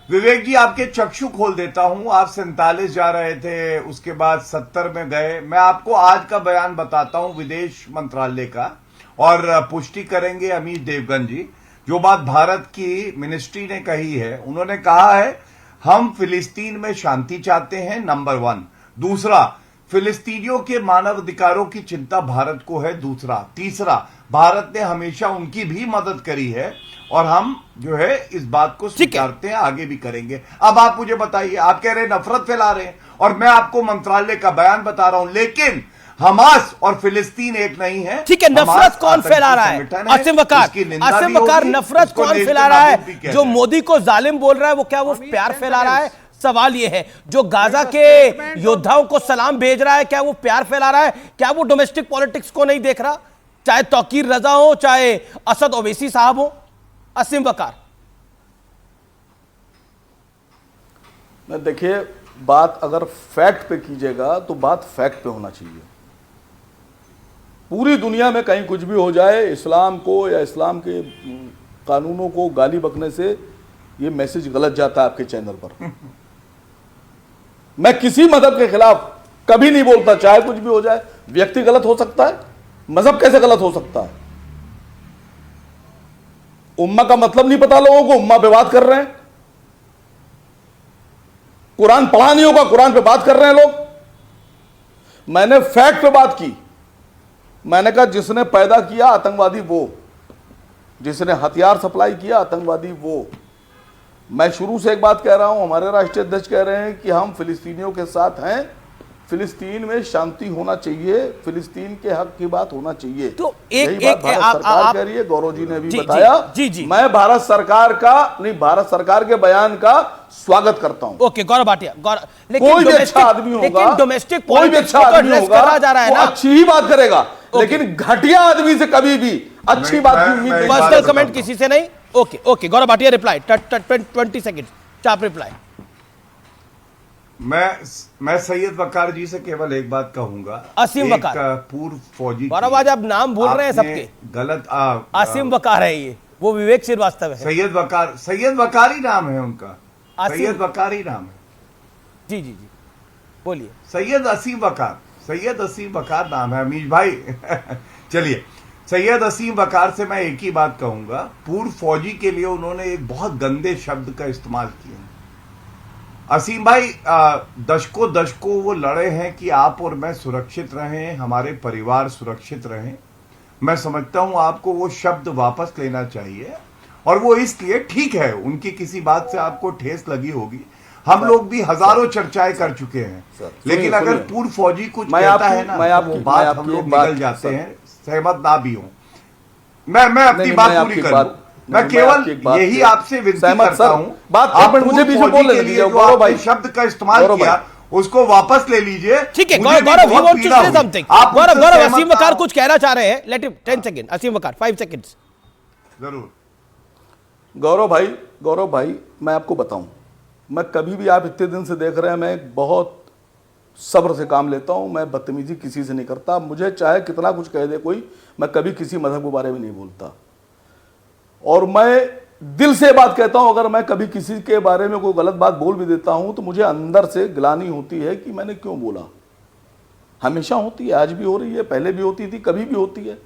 विवेक जी आपके चक्षु खोल देता हूं। आप 47 जा रहे थे, उसके बाद 70 में गए। मैं आपको आज का बयान बताता हूं विदेश मंत्रालय का, और पुष्टि करेंगे अमीश देवगन जी। जो बात भारत की मिनिस्ट्री ने कही है, उन्होंने कहा है हम फिलिस्तीन में शांति चाहते हैं, नंबर 1। दूसरा, फिलिस्तीनियों के मानव अधिकारों की चिंता भारत को है, दूसरा। तीसरा, भारत ने हमेशा उनकी भी मदद करी है और हम जो है इस बात को स्वीकारते हैं, आगे भी करेंगे। अब आप मुझे बताइए, आप कह रहे हैं नफरत फैला रहे हैं और मैं आपको मंत्रालय का बयान बता रहा हूं, लेकिन हमास और फिलिस्तीन एक नहीं है। ठीक है, नफरत कौन फैला रहा है? आसिम वकार नफरत कौन फैला रहा है? जो मोदी को जालिम बोल रहा है, वो क्या वो प्यार फैला रहा है? सवाल ये है, जो गाजा के योद्धाओं को सलाम भेज रहा है, क्या वो प्यार फैला रहा है? क्या वो डोमेस्टिक पॉलिटिक्स को नहीं देख रहा? चाहे तौकीर रजा हो, चाहे असद ओवैसी साहब हो। असीम वकार मैं देखिए, बात अगर फैक्ट पे कीजिएगा तो बात फैक्ट पे होना चाहिए। पूरी दुनिया में कहीं कुछ भी हो जाए, इस्लाम को या इस्लाम के कानूनों को गाली बकने से ये मैसेज गलत जाता है आपके चैनल पर। मैं किसी मजहब के खिलाफ कभी नहीं बोलता, चाहे कुछ भी हो जाए। व्यक्ति गलत हो सकता है, मजहब कैसे गलत हो सकता है? उम्मा का मतलब नहीं पता लोगों को, उम्मा पे बात कर रहे हैं। कुरान पढ़ा नहीं होगा, कुरान पे बात कर रहे हैं लोग। मैंने फैक्ट पे बात की। मैंने कहा जिसने पैदा किया आतंकवादी वो, जिसने हथियार सप्लाई किया आतंकवादी वो। मैं शुरू से एक बात कह रहा हूं, हमारे राष्ट्रीय अध्यक्ष कह रहे हैं कि हम फिलिस्तीनियों के साथ हैं, फिलिस्तीन में शांति होना चाहिए, फिलिस्तीन के हक की बात होना चाहिए। तो यही बात भारत सरकार कह रही है। गौरव जी ने भी बताया। मैं भारत सरकार का नहीं, भारत सरकार के बयान का स्वागत करता हूं। ओके गौरव भाटिया, कोई भी अच्छा आदमी होगा, डोमेस्टिक कोई भी अच्छा आदमी होगा जा रहा है ना, अच्छी ही बात करेगा, लेकिन घटिया आदमी से कभी भी अच्छी बात की उम्मीद नहीं। पर्सनल कमेंट किसी से नहीं। Okay okay Gaurav Bhatia reply 20 second चाप रिप्लाई। मैं सैयद वकार जी से केवल एक बात कहूंगा। असीम वकार, पूर्व फौजी। गौरव आज आप नाम भूल रहे हैं सबके। गलत आसिम वकार है ये, वो विवेक श्रीवास्तव है। सैयद वकार ही नाम है उनका। सैयद वकार ही नाम है। जी जी जी बोलिए। सैयद असीम वकार नाम है अमीश भाई। चलिए, सैयद असीम वकार से मैं एक ही बात कहूंगा। पूर्व फौजी के लिए उन्होंने एक बहुत गंदे शब्द का इस्तेमाल किया। असीम भाई दशकों वो लड़े हैं कि आप और मैं सुरक्षित रहें, हमारे परिवार सुरक्षित रहें। मैं समझता हूं आपको वो शब्द वापस लेना चाहिए, और वो इसलिए ठीक है, उनकी किसी बात से आपको ठेस लगी होगी। हम लोग भी हजारों चर्चाएं कर चुके हैं, लेकिन अगर पूर्व फौजी कुछ कहता है ना, वो बात हम लोग निकल जाते हैं, सहमत ना भी हो। मैं अपनी बात पूरी करूं। मैं केवल यही आपसे विनती करता हूं, बात मुझे बीच में बोलने दीजिए। गौरव भाई शब्द का इस्तेमाल किया, उसको वापस ले लीजिए। ठीक है गौरव, गौरव असीम वकार कुछ कहना चाह रहे हैं। Let him 10 second. Asim Waqar 5 seconds. जरूर। गौरव भाई मैं आपको बताऊं, मैं कभी भी, आप इतने दिन से देख रहे हैं, मैं बहुत सब्र से काम लेता हूं। मैं बदतमीजी किसी से नहीं करता। मुझे चाहे कितना कुछ कह दे कोई, मैं कभी किसी मजहब के बारे में नहीं बोलता। और मैं दिल से बात कहता हूं, अगर मैं कभी किसी के बारे में कोई गलत बात बोल भी देता हूं तो मुझे अंदर से ग्लानि होती है कि मैंने क्यों बोला। हमेशा होती है, आज भी हो रही है, पहले भी होती थी, कभी भी होती है।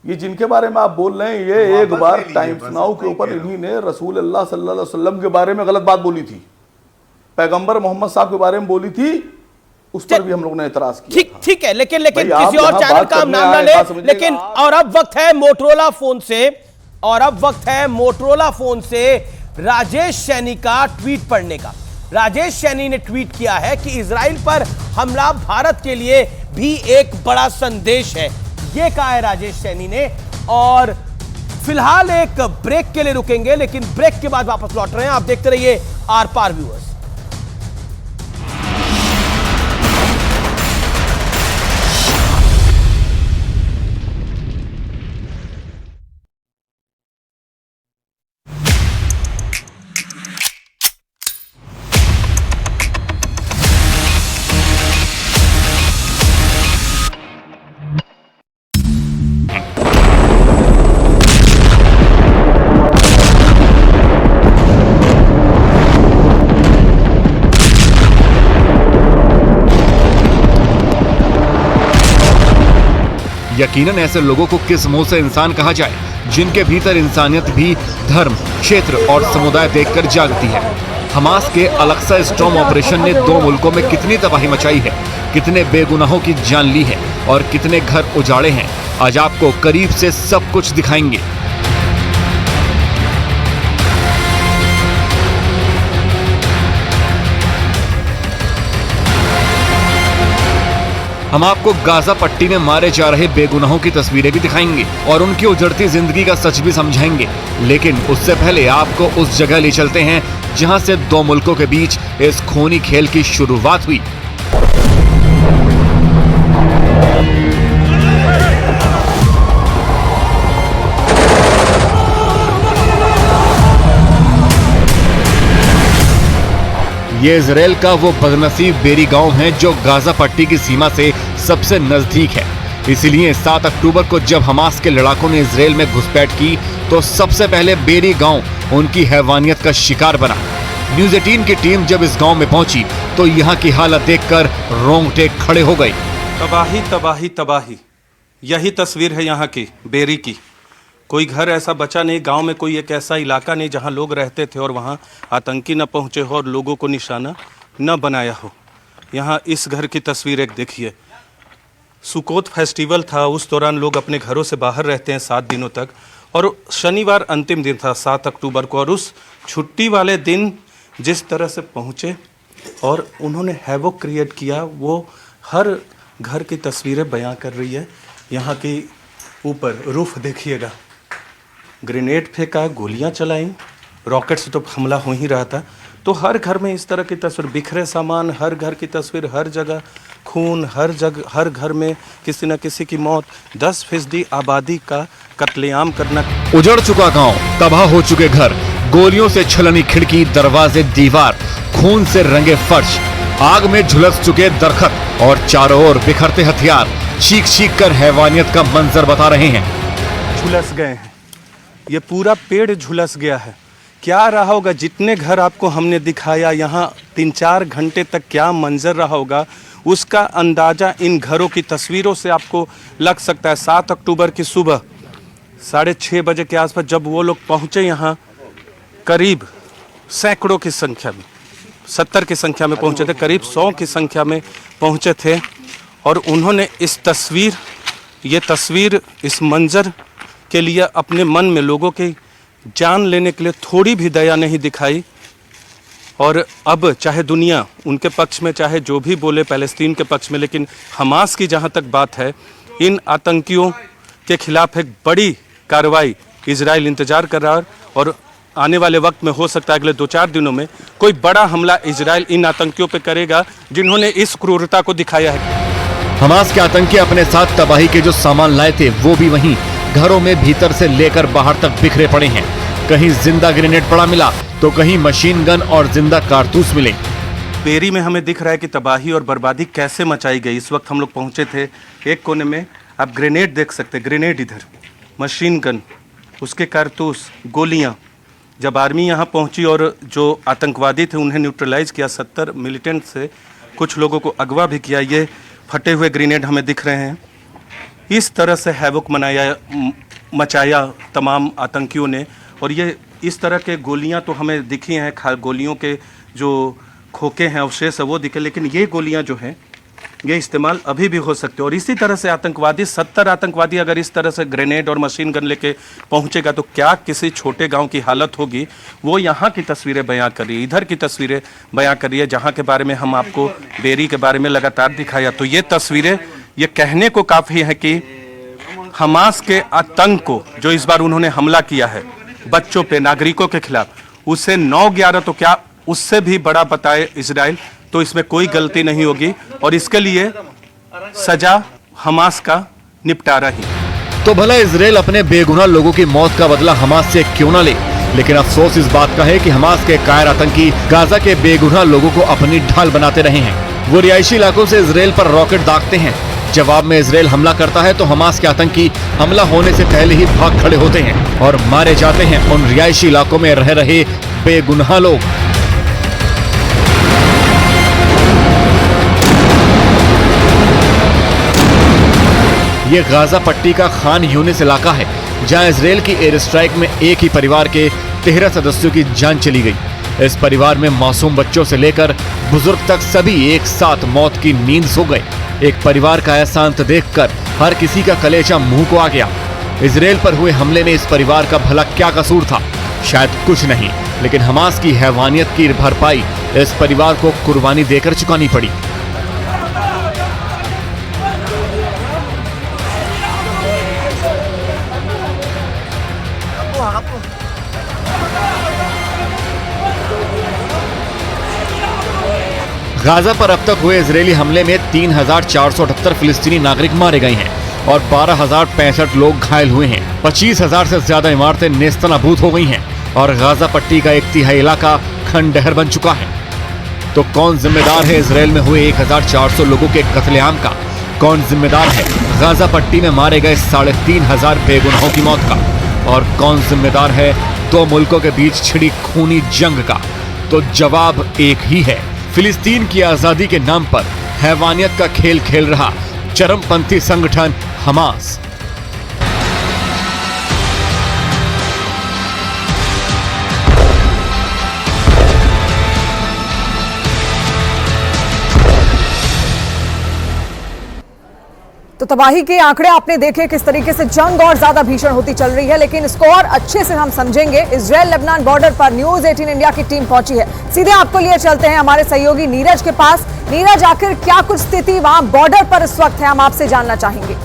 ये जिनके बारे में आप बोल रहे हैं, ये एक बार टाइम्स नाउ के ऊपर इन्हीं ने रसूल अल्लाह सल्लल्लाहु अलैहि वसल्लम के बारे में गलत बात बोली थी, पैगंबर मोहम्मद साहब के बारे में बोली थी, उस पर भी हम लोगों ने एतराज किया। ठीक है, लेकिन किसी और चैनल का नाम ना ले। लेकिन और अब वक्त है मोटरोला फोन से राजेश सैनी का ट्वीट पढ़ने का। राजेश सैनी ने ट्वीट किया है कि इजराइल पर हमला भारत के लिए भी एक बड़ा संदेश है। यह कहा है राजेश सैनी ने। और फिलहाल एक ब्रेक के लिए रुकेंगे, लेकिन ब्रेक के बाद वापस लौट रहे हैं। आप देखते रहिए आर पार व्यूअर्स। यकीनन ऐसे लोगों को किस मुंह से इंसान कहा जाए, जिनके भीतर इंसानियत भी धर्म, क्षेत्र और समुदाय देखकर जागती है। हमास के अल-अक्सा स्टॉर्म ऑपरेशन ने 2 मुल्कों में कितनी तबाही मचाई है, कितने बेगुनाहों की जान ली है और कितने घर उजाड़े हैं, आज आपको करीब से सब कुछ दिखाएंगे। हम आपको गाजा पट्टी में मारे जा रहे बेगुनाहों की तस्वीरें भी दिखाएंगे और उनकी उजड़ती जिंदगी का सच भी समझाएंगे। लेकिन उससे पहले आपको उस जगह ले चलते हैं जहां से 2 मुल्कों के बीच इस खूनी खेल की शुरुआत हुई। ये इजराइल का वो बदनसीब बेरी गांव है जो गाजा पट्टी की सीमा से सबसे नजदीक है। इसलिए 7 अक्टूबर को जब हमास के लड़ाकों ने इजराइल में घुसपैठ की तो सबसे पहले बेरी गांव उनकी हैवानियत का शिकार बना। न्यूज़ 18 की टीम जब इस गांव में पहुंची तो यहाँ की हालत देखकर रोंगटे खड़े हो गई। तबाही तबाही तबाही, यही तस्वीर है यहाँ की बेरी की। कोई घर ऐसा बचा नहीं, गांव में कोई एक ऐसा इलाका नहीं जहां लोग रहते थे और वहां आतंकी न पहुंचे हो और लोगों को निशाना न बनाया हो। यहां इस घर की तस्वीर एक देखिए। सुकोत फेस्टिवल था, उस दौरान लोग अपने घरों से बाहर रहते हैं 7 दिनों तक, और शनिवार अंतिम दिन था 7 अक्टूबर को, और उस छुट्टी वाले दिन जिस तरह से पहुंचे और उन्होंने हैवोक क्रिएट किया, वो हर घर की तस्वीरें बयां कर रही है। यहाँ की ऊपर रूफ देखिएगा, ग्रेनेड फेंका, गोलियां चलाई, रॉकेट से तो हमला हो ही रहा था। तो हर घर में इस तरह की तस्वीर, बिखरे सामान, हर घर की तस्वीर, हर जगह खून, हर जगह, हर घर में किसी न किसी की मौत, 10% आबादी का कत्लेआम करना। उजड़ चुका गांव, तबाह हो चुके घर, गोलियों से छलनी खिड़की, दरवाजे, दीवार, खून से रंगे फर्श, आग में झुलस चुके दरख्त और चारों ओर बिखरते हथियार चीख चीख कर हैवानियत का मंजर बता रहे हैं। झुलस गए हैं, ये पूरा पेड़ झुलस गया है। क्या रहा होगा, जितने घर आपको हमने दिखाया यहाँ 3-4 घंटे तक क्या मंजर रहा होगा, उसका अंदाजा इन घरों की तस्वीरों से आपको लग सकता है। 7 अक्टूबर की सुबह 6:30 बजे के आसपास जब वो लोग पहुँचे यहाँ, करीब सैकड़ों की संख्या में, 70 की संख्या में पहुँचे थे, करीब 100 की संख्या में पहुँचे थे, और उन्होंने इस तस्वीर, इस मंजर के लिए अपने मन में लोगों की जान लेने के लिए थोड़ी भी दया नहीं दिखाई। और अब चाहे दुनिया उनके पक्ष में, चाहे जो भी बोले फ़लस्तीन के पक्ष में, लेकिन हमास की जहां तक बात है, इन आतंकियों के खिलाफ एक बड़ी कार्रवाई इजराइल इंतजार कर रहा है, और आने वाले वक्त में हो सकता है अगले 2-4 दिनों में कोई बड़ा हमला इजराइल इन आतंकियों पर करेगा जिन्होंने इस क्रूरता को दिखाया है। हमास के आतंकी अपने साथ तबाही के जो सामान लाए थे वो भी वहीं घरों में भीतर से लेकर बाहर तक बिखरे पड़े हैं। कहीं जिंदा ग्रेनेड पड़ा मिला तो कहीं मशीन गन और जिंदा कारतूस मिले। बेरी में हमें दिख रहा है कि तबाही और बर्बादी कैसे मचाई गई। इस वक्त हम लोग पहुंचे थे एक कोने में, आप ग्रेनेड देख सकते, ग्रेनेड इधर, मशीन गन, उसके कारतूस, गोलियां। जब आर्मी यहाँ पहुंची और जो आतंकवादी थे उन्हें न्यूट्रलाइज किया, 70 मिलिटेंट से कुछ लोगों को अगवा भी किया। ये फटे हुए ग्रेनेड हमें दिख रहे हैं। इस तरह से हैवोक मचाया तमाम आतंकियों ने, और ये इस तरह के गोलियां तो हमें दिखी हैं, गोलियों के जो खोखे हैं, अवशेष है वो दिखे, लेकिन ये गोलियां जो हैं ये इस्तेमाल अभी भी हो सकते हैं। और इसी तरह से आतंकवादी, 70 आतंकवादी अगर इस तरह से ग्रेनेड और मशीन गन लेके पहुंचेगा तो क्या किसी छोटे गांव की हालत होगी। वो यहाँ की तस्वीरें बयां कर रही है, इधर की तस्वीरें बयां कर रही है, जहाँ के बारे में हम आपको बेरी के बारे में लगातार दिखाया। तो ये तस्वीरें ये कहने को काफ़ी है कि हमास के आतंक को, जो इस बार उन्होंने हमला किया है बच्चों पे, नागरिकों के खिलाफ, उसे 9/11 तो क्या उससे भी बड़ा बताए इजराइल, तो इसमें कोई गलती नहीं होगी और इसके लिए सजा हमास का निपटारा ही। तो भला इजराइल अपने बेगुनाह लोगों की मौत का बदला हमास से क्यों ना ले, लेकिन अफसोस इस बात का है कि हमास के कायर आतंकी गाजा के बेगुनाह लोगों को अपनी ढाल बनाते रहे हैं। वो रिहायशी इलाकों से इजराइल पर रॉकेट दागते हैं, जवाब में इजराइल हमला करता है तो हमास के आतंकी हमला होने से पहले ही भाग खड़े होते हैं और मारे जाते हैं उन रिहायशी इलाकों में रह रहे बेगुनाह लोग। ये गाजा पट्टी का खान यूनिस इलाका है, जहां इजराइल की एयर स्ट्राइक में एक ही परिवार के 13 सदस्यों की जान चली गई। इस परिवार में मासूम बच्चों से लेकर बुजुर्ग तक सभी एक साथ मौत की नींद सो गए। एक परिवार का ऐसा अंत देखकर हर किसी का कलेजा मुंह को आ गया। इजराइल पर हुए हमले में इस परिवार का भला क्या कसूर था? शायद कुछ नहीं, लेकिन हमास की हैवानियत की भरपाई इस परिवार को कुर्बानी देकर चुकानी पड़ी। गाजा पर अब तक हुए इजरायली हमले में 3,478 फिलिस्तीनी नागरिक मारे गए हैं और 12,065 लोग घायल हुए हैं। 25,000 से ज्यादा इमारतें नेस्तनाबूद हो गई हैं और गाजा पट्टी का 1/3 इलाका खंडहर बन चुका है। तो कौन जिम्मेदार है इजराइल में हुए 1400 लोगों के कत्लेआम का? कौन जिम्मेदार है गाजा पट्टी में मारे गए 3500 बेगुनाहों की मौत का? और कौन जिम्मेदार है दो मुल्कों के बीच छिड़ी खूनी जंग का? तो जवाब एक ही है, फिलिस्तीन की आजादी के नाम पर हैवानियत का खेल खेल रहा चरमपंथी संगठन हमास। तो तबाही के आंकड़े आपने देखे किस तरीके से जंग और ज्यादा भीषण होती चल रही है, लेकिन इसको और अच्छे से हम समझेंगे। इजराइल लेबनान बॉर्डर पर न्यूज 18 इंडिया की टीम पहुंची है। सीधे आपको लिए चलते हैं हमारे सहयोगी नीरज के पास। नीरज, आखिर क्या कुछ स्थिति वहां बॉर्डर पर इस वक्त है, हम आपसे जानना चाहेंगे।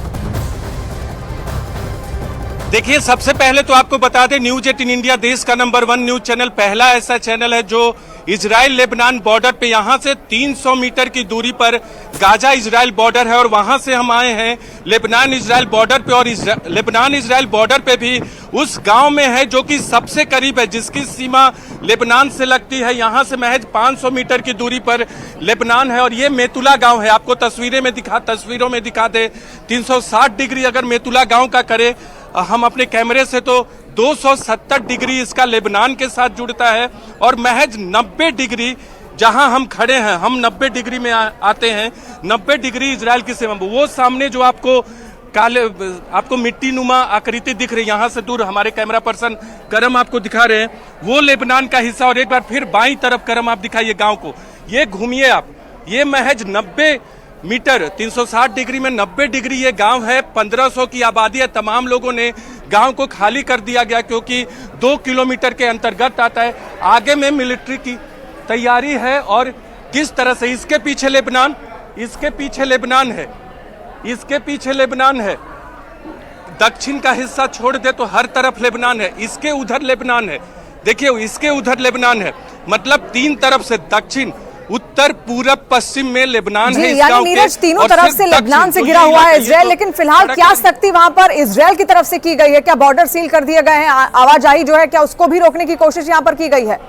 देखिए, सबसे पहले तो आपको बता दें, न्यूज 18 इंडिया देश का नंबर 1 न्यूज चैनल, पहला ऐसा चैनल है जो इजराइल लेबनान बॉर्डर पे, यहां से 300 मीटर की दूरी पर गाजा इजराइल बॉर्डर है और वहां से हम आए हैं लेबनान इजराइल बॉर्डर पे। और लेबनान इजराइल बॉर्डर पे भी उस गांव में है जो कि सबसे करीब है, जिसकी सीमा लेबनान से लगती है। यहां से महज 500 मीटर की दूरी पर लेबनान है और ये मेतुला गांव है। आपको तस्वीरों में दिखा दे, 360 डिग्री अगर मेतुला गांव का करे हम अपने कैमरे से, तो 270 डिग्री इसका लेबनान के साथ जुड़ता है और महज 90 डिग्री जहां हम खड़े हैं, हम 90 डिग्री में आते हैं। 90 डिग्री इजराइल की सीमा। वो सामने जो आपको मिट्टी नुमा आकृति दिख रही है, यहां से दूर हमारे कैमरा पर्सन करम आपको दिखा रहे हैं, वो लेबनान का हिस्सा। और एक बार फिर बाईं तरफ करम आप दिखाइए गांव को, ये घूमिए आप, ये महज 90 मीटर 360 डिग्री में 90 डिग्री ये गांव है। 1500 की आबादी है। तमाम लोगों ने गांव को खाली कर दिया गया क्योंकि 2 किलोमीटर के अंतर्गत आता है। आगे में मिलिट्री की तैयारी है और किस तरह से इसके पीछे लेबनान है। दक्षिण का हिस्सा छोड़ दे तो हर तरफ लेबनान है, इसके उधर लेबनान है। देखिए, इसके उधर लेबनान है, मतलब 3 तरफ से, दक्षिण, उत्तर, पूरब, पश्चिम में लेबनान है। यानी नीरज, तीनों तरफ से लेबनान से घिरा हुआ है इजराइल। लेकिन फिलहाल क्या सख्ती वहां पर इजराइल की तरफ से की गई है? क्या बॉर्डर सील कर दिए गए हैं? आवाजाही जो है क्या उसको भी रोकने की कोशिश यहां पर की गई है?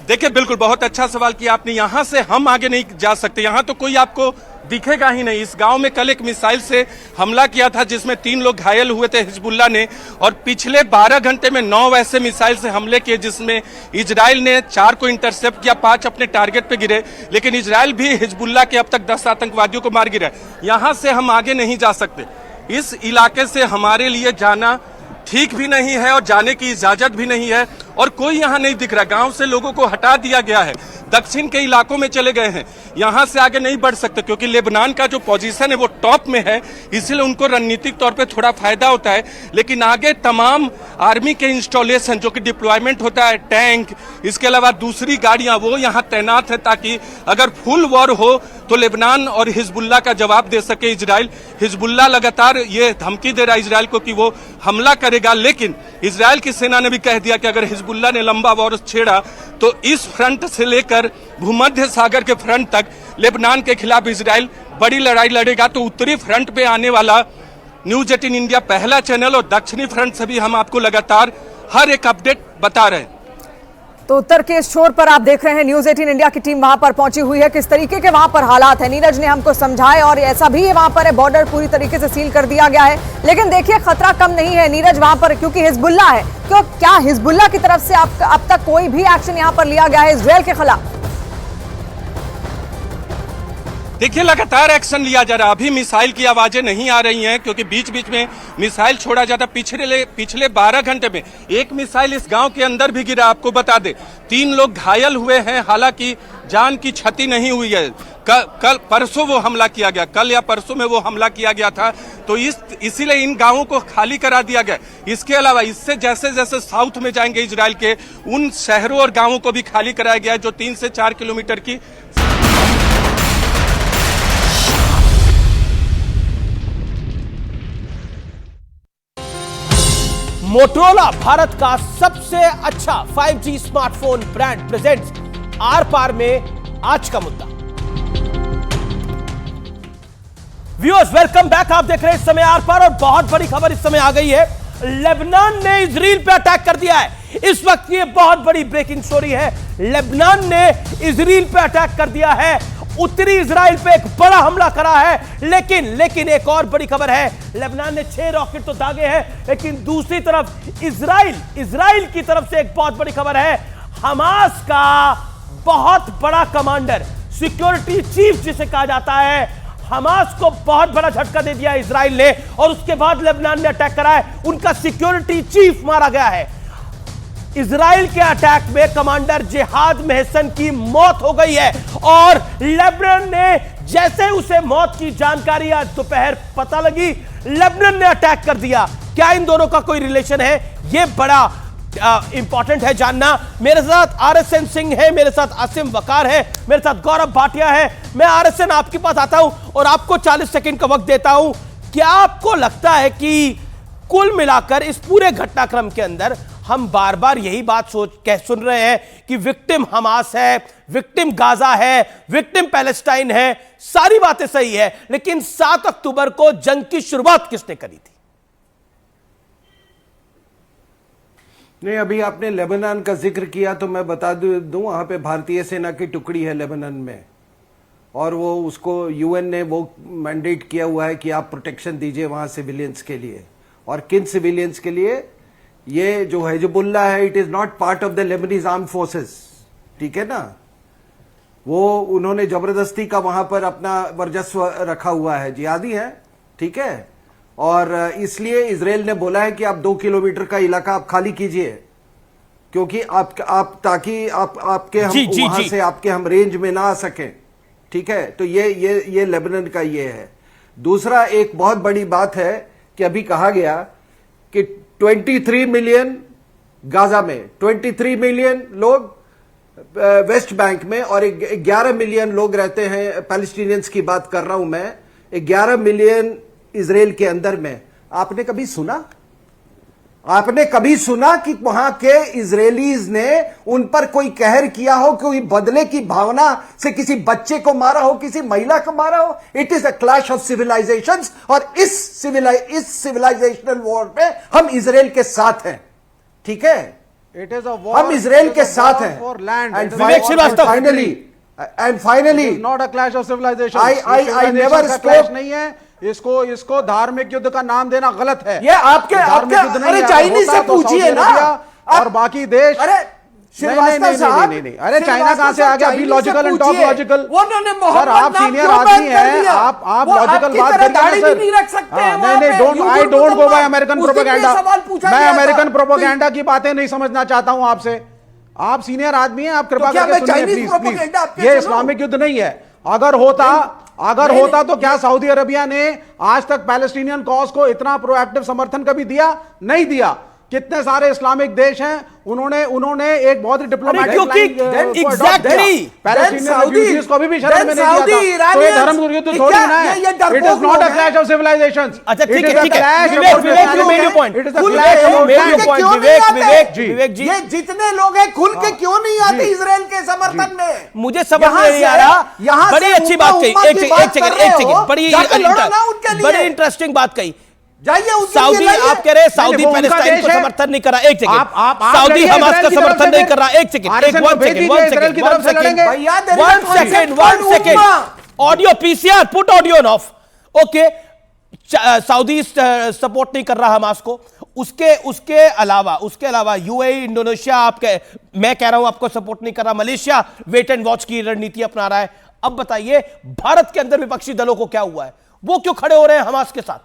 देखिए, बिल्कुल, बहुत अच्छा सवाल किया आपने। यहां से हम आगे नहीं जा सकते, यहां तो कोई आपको दिखेगा ही नहीं। इस गांव में कल एक मिसाइल से हमला किया था जिसमें 3 लोग घायल हुए थे हिजबुल्ला ने, और पिछले 12 घंटे में 9 वैसे मिसाइल से हमले किए जिसमें इजराइल ने 4 को इंटरसेप्ट किया, 5 अपने टारगेट पे गिरे। लेकिन इजराइल भी हिजबुल्ला के अब तक 10 आतंकवादियों को मार गिरा। यहां से हम आगे नहीं जा सकते, इस इलाके से हमारे लिए जाना ठीक भी नहीं है और जाने की इजाजत भी नहीं है। और कोई यहां नहीं दिख रहा, गांव से लोगों को हटा दिया गया है, दक्षिण के इलाकों में चले गए हैं। यहां से आगे नहीं बढ़ सकते क्योंकि लेबनान का जो पोजीशन है वो टॉप में है, इसलिए उनको रणनीतिक तौर पे थोड़ा फायदा होता है। लेकिन आगे तमाम आर्मी के इंस्टॉलेशन जो कि डिप्लॉयमेंट होता है, टैंक, इसके अलावा दूसरी गाड़ियां, वो यहां तैनात है ताकि अगर फुल वॉर हो तो लेबनान और हिजबुल्ला का जवाब दे सके इजराइल। हिजबुल्ला लगातार ये धमकी दे रहा है इजराइल को कि वो हमला करेगा, लेकिन इजराइल की सेना ने भी कह दिया कि अगर हिजबुल्ला ने लंबा वॉर छेड़ा तो इस फ्रंट से लेकर भूमध्य सागर के फ्रंट तक लेबनान के खिलाफ इजराइल बड़ी लड़ाई लड़ेगा। तो उत्तरी फ्रंट पे आने वाला न्यूज 18 इंडिया पहला चैनल और दक्षिणी फ्रंट से भी हम आपको लगातार हर एक अपडेट बता रहे हैं। तो उत्तर के इस छोर पर आप देख रहे हैं न्यूज 18 इंडिया की टीम वहां पर पहुंची हुई है। किस तरीके के वहां पर हालात है नीरज ने हमको समझाए, और ऐसा भी है वहां पर है, बॉर्डर पूरी तरीके से सील कर दिया गया है। लेकिन देखिए, खतरा कम नहीं है नीरज वहां पर, क्योंकि हिजबुल्ला है। क्यों, क्या हिजबुल्ला की तरफ से अब तक कोई भी एक्शन यहां पर लिया गया है इजराइल के खिलाफ? देखिए, लगातार एक्शन लिया जा रहा है। अभी मिसाइल की आवाजें नहीं आ रही हैं क्योंकि बीच बीच में मिसाइल छोड़ा जाता। पिछले 12 घंटे में एक मिसाइल इस गांव के अंदर भी गिरा। आपको बता दे 3 लोग घायल हुए हैं, हालांकि जान की क्षति नहीं हुई है। कल परसों वो हमला किया गया, कल या परसों में वो हमला किया गया था, तो इसीलिए इन गांवों को खाली करा दिया गया। इसके अलावा इससे जैसे जैसे साउथ में जाएंगे इजराइल के, उन शहरों और गांवों को भी खाली कराया गया है जो 3 से 4 किलोमीटर की। मोटोरोला भारत का सबसे अच्छा 5G स्मार्टफोन ब्रांड प्रेजेंट्स आर पार में आज का मुद्दा। Viewers, welcome back. आप देख रहे हैं इस समय आर पार, और बहुत बड़ी खबर इस समय आ गई है। लेबनान ने इजराइल पे अटैक कर दिया है। इस वक्त ये बहुत बड़ी ब्रेकिंग स्टोरी है। लेबनान ने इजराइल पे अटैक कर दिया है, उत्तरी इजराइल पे एक बड़ा हमला करा है। लेकिन एक और बड़ी खबर है, लेबनान ने 6 रॉकेट तो दागे हैं, लेकिन दूसरी तरफ इजराइल की तरफ से एक बहुत बड़ी खबर है। हमास का बहुत बड़ा कमांडर, सिक्योरिटी चीफ जिसे कहा जाता है, हमास को बहुत बड़ा झटका दे दिया इजराइल ने, और उसके बाद लेबनान ने अटैक करा है। उनका सिक्योरिटी चीफ मारा गया है। इजराइल के अटैक में कमांडर जिहाद मेहसन की मौत हो गई है, और लेबनान ने जैसे उसे मौत की जानकारी आज दोपहर पता लगी, लेबनान ने अटैक कर दिया। क्या इन दोनों का कोई रिलेशन है? यह बड़ा इंपॉर्टेंट है जानना। मेरे साथ आरएसएन सिंह है, मेरे साथ आसिम वकार है, मेरे साथ गौरव भाटिया है। मैं आरएसएन आपके पास आता हूं और आपको 40 सेकंड का वक्त देता हूं। क्या आपको लगता है कि कुल मिलाकर इस पूरे घटनाक्रम के अंदर हम बार बार यही बात सुन रहे हैं कि विक्टिम हमास है, विक्टिम गाजा है, विक्टिम पैलेस्टाइन है, सारी बातें सही है, लेकिन 7 अक्टूबर को जंग की शुरुआत किसने करी थी? नहीं, अभी आपने लेबनान का जिक्र किया तो मैं बता दूं, वहां पे भारतीय सेना की टुकड़ी है लेबनान में, और वो उसको यूएन ने वो मैंडेट किया हुआ है कि आप प्रोटेक्शन दीजिए वहां सिविलियंस के लिए। और किन सिविलियंस के लिए? ये जो हिजबुल्लाह है, it is not part of the Lebanese arm forces, ठीक है ना। वो उन्होंने जबरदस्ती का वहां पर अपना वर्चस्व रखा हुआ है, जिहादी है, ठीक है। और इसलिए इजराइल ने बोला है कि आप 2 किलोमीटर का इलाका आप खाली कीजिए, क्योंकि ताकि आपके हम वहां से आपके हम रेंज में ना आ सकें, ठीक है। तो ये लेबनान का ये है। दूसरा एक बहुत बड़ी बात है कि अभी कहा गया कि 23 मिलियन गाजा में, 23 मिलियन लोग वेस्ट बैंक में, और 11 मिलियन लोग रहते हैं, पैलेस्टीनियंस की बात कर रहा हूं मैं, 11 मिलियन इजराइल के अंदर में। आपने कभी सुना कि वहां के इजरायलीज ने उन पर कोई कहर किया हो, कोई बदले की भावना से किसी बच्चे को मारा हो, किसी महिला को मारा हो? It is a clash of civilizations, और इस सिविलाइजेशनल वॉर में हम इजराइल के साथ हैं, ठीक है। इट इज अ वॉर, हम इजराइल के साथ हैं for land. And finally not a clash of civilization. I never spoke, नहीं है इसको धार्मिक युद्ध का नाम देना गलत है। ये आपके अरे चाइनीज से पूछिए ना, और बाकी देश। अरे नहीं, अरे चाइना कहां से आ गया? अभी logical and top logical. Sir आप सीनियर आदमी हैं, आप लॉजिकल बात करिए सर। नहीं, I don't go bye American propaganda. मैं अमेरिकन प्रोपेगेंडा की बातें नहीं समझना चाहता हूं आपसे। आप सीनियर आदमी हैं, आप कृपा करके सुनिए प्लीज। ये इस्लामिक युद्ध नहीं है। अगर होता तो क्या सऊदी अरबिया ने आज तक पैलेस्टीनियन कॉज को इतना प्रोएक्टिव समर्थन कभी दिया? नहीं दिया। कितने सारे इस्लामिक देश हैं, उन्होंने एक बहुत ही डिप्लोमेटिक को अभी भी शरण में नहीं दिया था। तो ये धर्म युद्ध थोड़ी ना है। It is not a clash of civilizations. अच्छा ठीक है, विवेक जी, ये जितने लोग हैं खुल के क्यों नहीं आते इजराइल के समर्थन में? मुझे समझ नहीं आ रहा। बड़ी अच्छी बात कही, एक सेकंड, बड़ी इंटरेस्टिंग बात कही। सऊदी, आप कह रहे हैं सऊदी पैलेस्टाइन को समर्थन नहीं कर रहा। एक सेकंड, सऊदी हमास का समर्थन नहीं कर रहा। एक second, one second, audio PCR, put audio on off. Okay, Saudi support नहीं कर रहा हमास को। उसके अलावा यूएई, इंडोनेशिया, मैं कह रहा हूं आपको सपोर्ट नहीं कर रहा। मलेशिया वेट एंड वॉच की रणनीति अपना रहा है। अब बताइए, भारत के अंदर विपक्षी दलों को क्या हुआ है? वो क्यों खड़े हो रहे हैं हमास के साथ?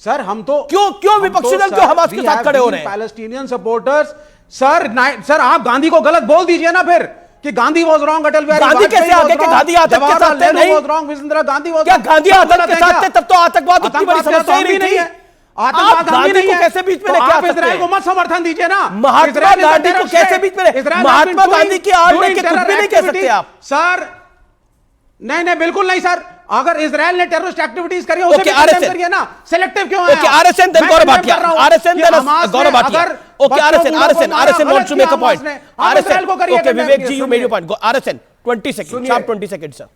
सर हम तो क्यों विपक्षी दल क्यों हमास के साथ खड़े हो रहे हैं? Palestinian supporters. सर आप गांधी को गलत बोल दीजिए ना फिर, कि गांधी वाज रॉन्ग, अटल बिहारी गांधी कैसे आगे कि गांधी आतंक के साथ थे? नहीं, इंदिरा गांधी क्या गांधी आतंक के साथ थे? तब तो आतंकवाद उतनी बड़ी समस्या ही नहीं है। आतंकवाद गांधी को कैसे बीच में लेके आ सकते हैं? इजराइल को मत समर्थन दीजिए ना। महात्मा गांधी को कैसे बीच में? महात्मा गांधी की आड़ में कुछ भी नहीं कह सकते आप सर। नहीं, बिल्कुल नहीं सर। अगर इजराइल ने टेररिस्ट एक्टिविटीज करी, उसे भी कंडेम करिए ना। सिलेक्टिव क्यों है? Okay, RSN then Gaurav Bhatia, RSN then Gaurav Bhatia. Okay, RSN wants to make a point. RSN, okay Vivek ji, you made your point. RSN 20 second, sharp 20 second sir.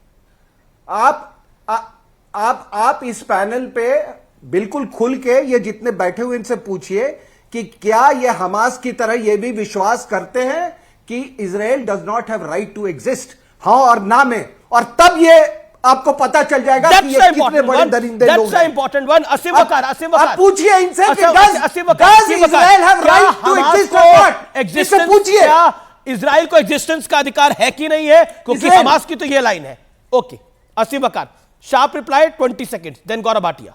आप इस पैनल पे बिल्कुल खुल के, ये जितने बैठे हुए इनसे पूछिए कि क्या ये हमास की तरह ये भी विश्वास करते हैं कि Israel does not have right to exist, हाँ और ना में, और तब ये आपको पता चल जाएगा कि ये कितने बड़े दरिंदे लोग हैं। Important one. असीम वकार आप पूछिए इनसे कि does Israel have right to exist or not? इससे पूछिए इजराइल को एग्जिस्टेंस का अधिकार है कि नहीं है, क्योंकि हमास की तो ये लाइन है। ओके असीम वकार, sharp reply 20 seconds, then Gaurav Bhatia.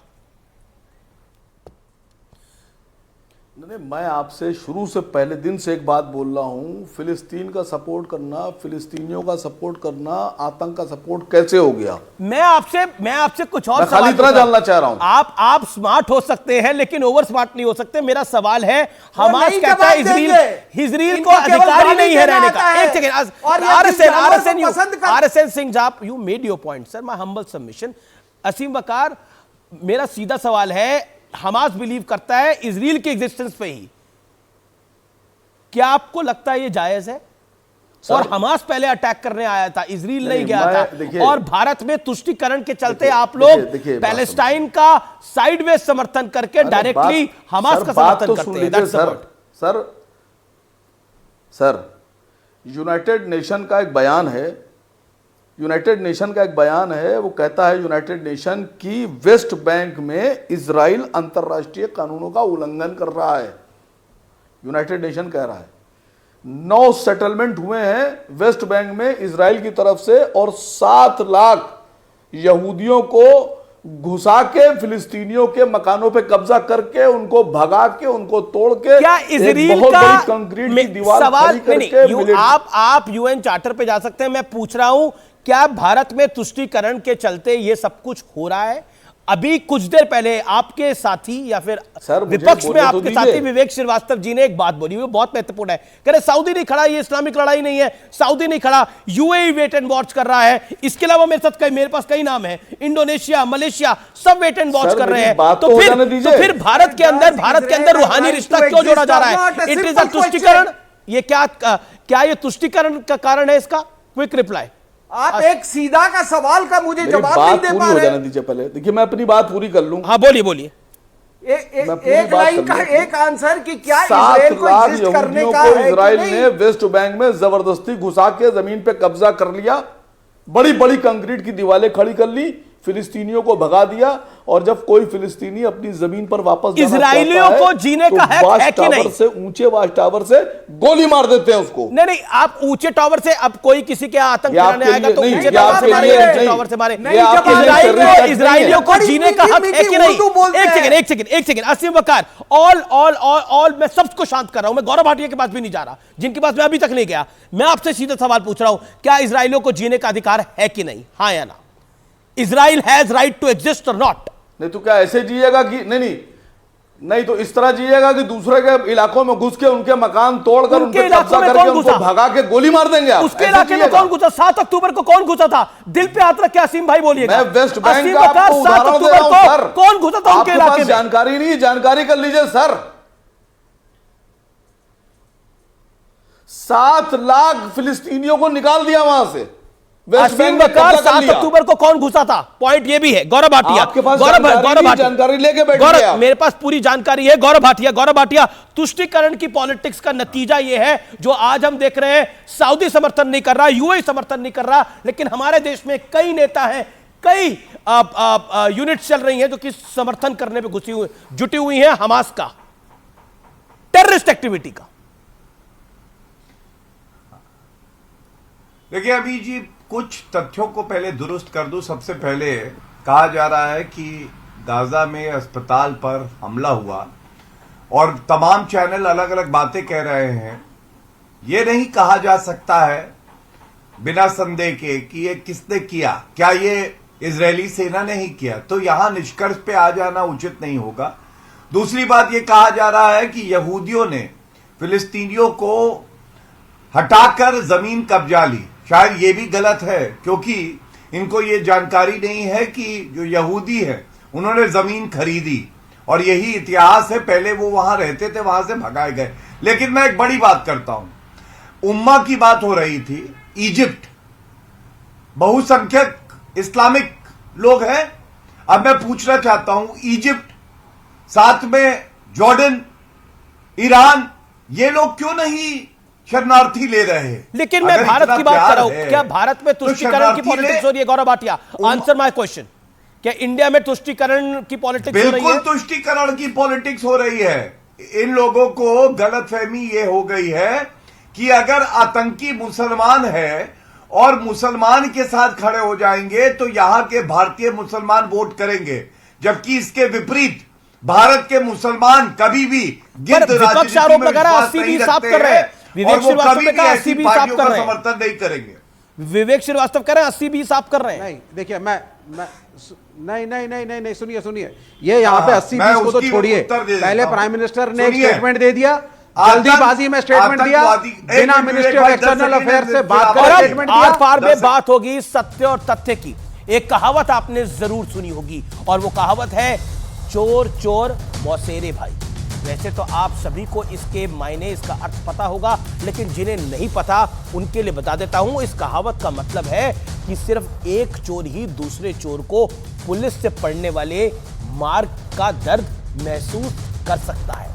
नहीं, मैं आपसे शुरू से पहले दिन से एक बात बोल रहा हूं, फिलिस्तीन का सपोर्ट करना, फिलिस्तीनियों का सपोर्ट करना, आतंक का सपोर्ट कैसे हो गया? मैं आपसे कुछ और खाली इतना जानना चाह रहा हूं। आप स्मार्ट हो सकते हैं लेकिन ओवर स्मार्ट नहीं हो सकते। मेरा सवाल है, हमास कहता है इजराइल को अधिकार ही नहीं है रहने का। एक सेकंड, आरएसएन सिंह आप you made your point sir, my humble submission. Asim Waqar, मेरा सीधा सवाल है, हमास बिलीव करता है इजराइल के एग्जिस्टेंस पे ही, क्या आपको लगता है ये जायज है? और हमास पहले अटैक करने आया था, इजराइल नहीं गया था, और भारत में तुष्टीकरण के चलते आप लोग पैलेस्टाइन का साइडवेज समर्थन करके डायरेक्टली हमास का समर्थन करते हैं। सर यूनाइटेड नेशन का एक बयान है, वो कहता है यूनाइटेड नेशन की वेस्ट बैंक में इजराइल अंतरराष्ट्रीय कानूनों का उल्लंघन कर रहा है। यूनाइटेड नेशन कह रहा है 9 सेटलमेंट हुए हैं वेस्ट बैंक में इजराइल की तरफ से, और 7 लाख यहूदियों को घुसा के फिलिस्तीनियों के मकानों पे कब्जा करके, उनको भगा के, उनको तोड़ के, क्या इजराइल बहुत का बड़ी कंक्रीट की दीवार खड़ी करके आप यूएन चार्टर पे जा सकते हैं। मैं पूछ रहा हूं, क्या भारत में तुष्टीकरण के चलते ये सब कुछ हो रहा है? अभी कुछ देर पहले आपके साथी या फिर विपक्ष में आपके साथी विवेक श्रीवास्तव जी ने एक बात बोली, वो बहुत महत्वपूर्ण है। कह रहे सऊदी नहीं खड़ा, ये इस्लामिक लड़ाई नहीं है, सऊदी नहीं खड़ा, यूएई वेट एंड वॉच कर रहा है। इसके अलावा मेरे पास कई नाम है, इंडोनेशिया, मलेशिया, सब वेट एंड वॉच कर रहे हैं। तो फिर भारत के अंदर रूहानी रिश्ता क्यों जोड़ा जा रहा है? इट इज अ तुष्टीकरण। ये क्या ये तुष्टीकरण का कारण है? इसका क्विक रिप्लाई। आप एक सीधा का सवाल का मुझे जवाब नहीं दे पा रहे। दीजिए पहले, देखिए मैं अपनी बात पूरी कर लूं। हाँ बोलिए। एक लाइन का एक आंसर कि क्या 7 लाख यहूदियों को इजराइल ने वेस्ट बैंक में जबरदस्ती घुसा के जमीन पे कब्जा कर लिया, बड़ी बड़ी कंक्रीट की दीवारें खड़ी कर ली, फिलिस्तीनियों को भगा दिया, और जब कोई फिलिस्तीनी अपनी जमीन पर वापस इजराइलियों को जीने का हक है कि नहीं? से ऊंचे वाच टावर से गोली मार देते हैं उसको। नहीं, आप ऊंचे टावर से, अब कोई किसी के आतंक कराने आएगा तो ऊंचे टावर से मारे, नीचे टावर से मारे। इजराइलियों को जीने का हक है कि नहीं? एक सेकंड असीम वकार, ऑल मैं सबको शांत कर रहा हूं। मैं गौरव भाटिया के पास भी नहीं जा रहा, जिनके पास मैं अभी तक नहीं गया। मैं आपसे सीधा सवाल पूछ रहा हूं, क्या इजराइलियों को जीने का अधिकार है कि नहीं? हाँ या ना? Israel has right to exist और नॉट? नहीं तो क्या ऐसे जिएगा कि नहीं तो इस तरह जिएगा कि दूसरे के इलाकों में घुस के उनके मकान तोड़कर उनके कब्जा करके उनको भगा के गोली मार देंगे आप? उसके इलाके में कौन घुसा? 7 अक्टूबर को कौन घुसा था? दिल पे हाथ रख के असीम भाई बोलिएगा। मैं वेस्ट बैंक का आपको उदाहरण दे रहा हूं सर। कौन घुसा था उनके इलाके में? जानकारी नहीं, जानकारी कर लीजिए सर। 7 लाख फिलिस्तीनियों को निकाल दिया वहां से। 7 अक्टूबर को कौन घुसा था? पॉइंट ये भी है। गौरव भाटिया, गौरव जानकारी लेके बैठिए। मेरे पास पूरी जानकारी है। गौरव भाटिया, तुष्टीकरण की पॉलिटिक्स का नतीजा ये है जो आज हम देख रहे हैं। सऊदी समर्थन नहीं कर रहा, यूएई समर्थन नहीं कर रहा, लेकिन हमारे देश में कई नेता हैं, कई यूनिट चल रही हैं जो कि समर्थन करने पे जुटी हुई हैं हमास का, टेररिस्ट एक्टिविटी का। देखिए अभी जी कुछ तथ्यों को पहले दुरुस्त कर दूं। सबसे पहले कहा जा रहा है कि गाजा में अस्पताल पर हमला हुआ और तमाम चैनल अलग अलग बातें कह रहे हैं। यह नहीं कहा जा सकता है बिना संदेह के कि ये किसने किया, क्या ये इजरायली सेना ने ही किया, तो यहां निष्कर्ष पे आ जाना उचित नहीं होगा। दूसरी बात यह कहा जा रहा है कि यहूदियों ने फिलिस्तीनियों को हटाकर जमीन कब्जा ली। शायद ये भी गलत है, क्योंकि इनको ये जानकारी नहीं है कि जो यहूदी है उन्होंने जमीन खरीदी और यही इतिहास है। पहले वो वहां रहते थे, वहां से भगाए गए। लेकिन मैं एक बड़ी बात करता हूं, उम्मा की बात हो रही थी। इजिप्ट बहुसंख्यक इस्लामिक लोग हैं। अब मैं पूछना चाहता हूं, इजिप्ट साथ में जॉर्डन, ईरान, ये लोग क्यों नहीं शरणार्थी ले रहे हैं? लेकिन मैं भारत की बात कर रहा हूं, क्या भारत में तुष्टीकरण की पॉलिटिक्स हो रही है? Gaurav Bhatia, answer my question, क्या इंडिया में तुष्टीकरण की पॉलिटिक्स हो रही है? बिल्कुल तुष्टीकरण की पॉलिटिक्स हो रही है। इन लोगों को गलतफहमी ये हो गई है कि अगर आतंकी मुसलमान है और मुसलमान के साथ खड़े हो जाएंगे तो यहां के भारतीय मुसलमान वोट करेंगे, जबकि इसके विपरीत भारत के मुसलमान कभी भी गिद्ध राजनीति में विश्वास नहीं रखते हैं और वो कभी भी ऐसी पार्टियों का समर्थन नहीं करेंगे। विवेक श्रीवास्तव कह रहे हैं 80-20 आप कर रहे हैं। नहीं, देखिए मैं नहीं सुनिए, ये यहाँ पे 80-20 को तो छोड़िए। पहले प्राइम मिनिस्टर ने एक स्टेटमेंट दे दिया, जल्दीबाजी में स्टेटमेंट दिया, बिना मिनिस्ट्री ऑफ एक्सटर्नल अफेयर से बात कर स्टेटमेंट दिया। आर-पार में बात होगी सत्य और तथ्य की। एक कहावत आपने जरूर सुनी होगी और वो कहावत है, चोर चोर मौसेरे भाई। वैसे तो आप सभी को इसके मायने, इसका अर्थ पता होगा, लेकिन जिन्हें नहीं पता उनके लिए बता देता हूं। इस कहावत का मतलब है कि सिर्फ एक चोर ही दूसरे चोर को पुलिस से पड़ने वाले मार का दर्द महसूस कर सकता है।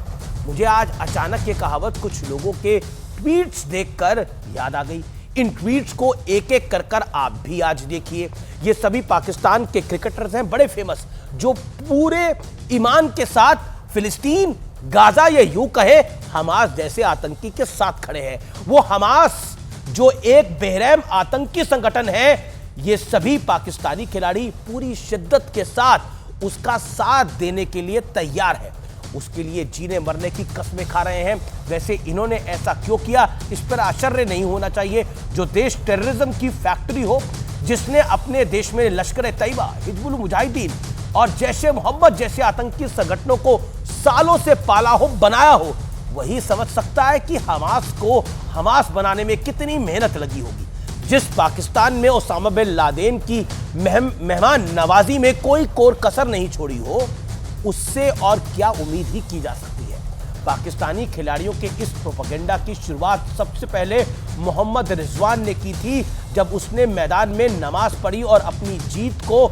मुझे आज अचानक ये कहावत कुछ लोगों के ट्वीट्स देखकर याद आ गई। इन ट्वीट्स को एक एक कर आप भी आज देखिए। ये सभी पाकिस्तान के क्रिकेटर्स हैं, बड़े फेमस, जो पूरे ईमान के साथ फिलिस्तीन, गाजा, या यूं कहे हमास जैसे आतंकी के साथ खड़े हैं। वो हमास जो एक बेरहम आतंकी संगठन है, ये सभी पाकिस्तानी खिलाड़ी पूरी शिद्दत के साथ उसका साथ देने के लिए तैयार है, उसके लिए जीने मरने की कस्में खा रहे हैं। वैसे इन्होंने ऐसा क्यों किया, इस पर आश्चर्य नहीं होना चाहिए। जो देश टेररिज्म की फैक्ट्री हो, जिसने अपने देश में लश्कर तैयबा, हिजबुल मुजाहिदीन और जैशे मोहम्मद जैसे आतंकी संगठनों को सालों से पाला हो, बनाया हो, वही समझ सकता है कि हमास को हमास बनाने में कितनी मेहनत लगी होगी। जिस पाकिस्तान में ओसामा बिन लादेन की मेहमान नवाजी में कोई कोर कसर नहीं छोड़ी हो, उससे और क्या उम्मीद ही की जा सकती है। पाकिस्तानी खिलाड़ियों के इस प्रोपेगेंडा की शुरुआत सबसे पहले मोहम्मद रिजवान ने की थी, जब उसने मैदान में नमाज पढ़ी और अपनी जीत को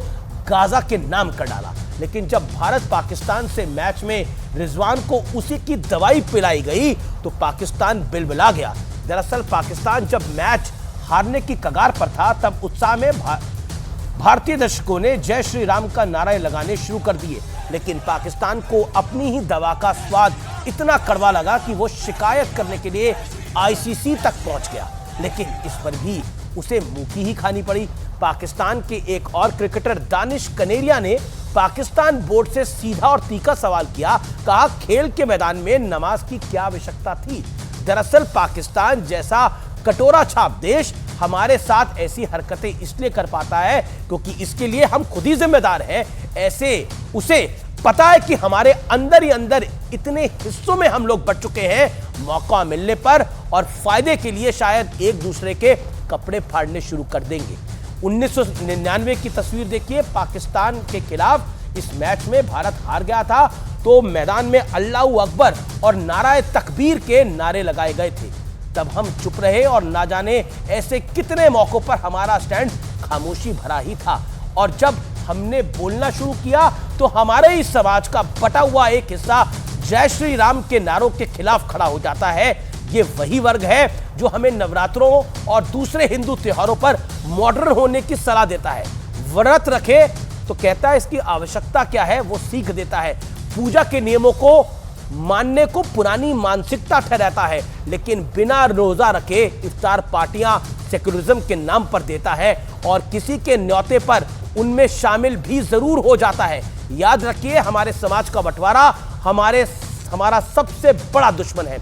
गाजा के नाम कर डाला। लेकिन जब भारत पाकिस्तान से मैच में रिजवान को उसी की दवाई पिलाई गई तो पाकिस्तान बिलबिला गया। दरअसल पाकिस्तान जब मैच हारने की कगार पर था, तब उत्साह में भारतीय दर्शकों ने जय श्री राम का नारा लगाने शुरू कर दिए। लेकिन पाकिस्तान को अपनी ही दवा का स्वाद इतना कड़वा लगा कि वो शिकायत करने के लिए आईसीसी तक पहुंच गया। लेकिन इस पर भी उसे मुंह की ही खानी पड़ी। पाकिस्तान के एक और क्रिकेटर दानिश कनेरिया ने पाकिस्तान बोर्ड से सीधा और तीखा सवाल किया। कहा, खेल के मैदान में नमाज की क्या आवश्यकता थी? दरअसल पाकिस्तान जैसा कटोरा छाप देश हमारे साथ ऐसी हरकतें इसलिए कर पाता है क्योंकि इसके लिए हम खुद ही जिम्मेदार हैं। ऐसे उसे पता है कि हमारे अंदर ही अंदर इतने हिस्सों में हम लोग बट चुके हैं, मौका मिलने पर और फायदे के लिए शायद एक दूसरे के कपड़े फाड़ने शुरू कर देंगे। 1999 की तस्वीर देखिए, पाकिस्तान के खिलाफ इस मैच में भारत हार गया था तो मैदान में अल्लाहू अकबर और नाराए तकबीर के नारे लगाए गए थे। तब हम चुप रहे और ना जाने ऐसे कितने मौकों पर हमारा स्टैंड खामोशी भरा ही था। और जब हमने बोलना शुरू किया तो हमारे ही समाज का बटा हुआ एक हिस्सा जय श्री राम के नारों के खिलाफ खड़ा हो जाता है। ये वही वर्ग है जो हमें नवरात्रों और दूसरे हिंदू त्योहारों पर मॉडर्न होने की सलाह देता है। व्रत रखे तो कहता है इसकी आवश्यकता क्या है वो सीख देता है। पूजा के नियमों को मानने को पुरानी मानसिकता ठहराता है, लेकिन बिना रोजा रखे इफ्तार पार्टियां सेक्युलरिज्म के नाम पर देता है और किसी के न्योते पर उनमें शामिल भी जरूर हो जाता है। याद रखिए, हमारे समाज का बंटवारा हमारा सबसे बड़ा दुश्मन है।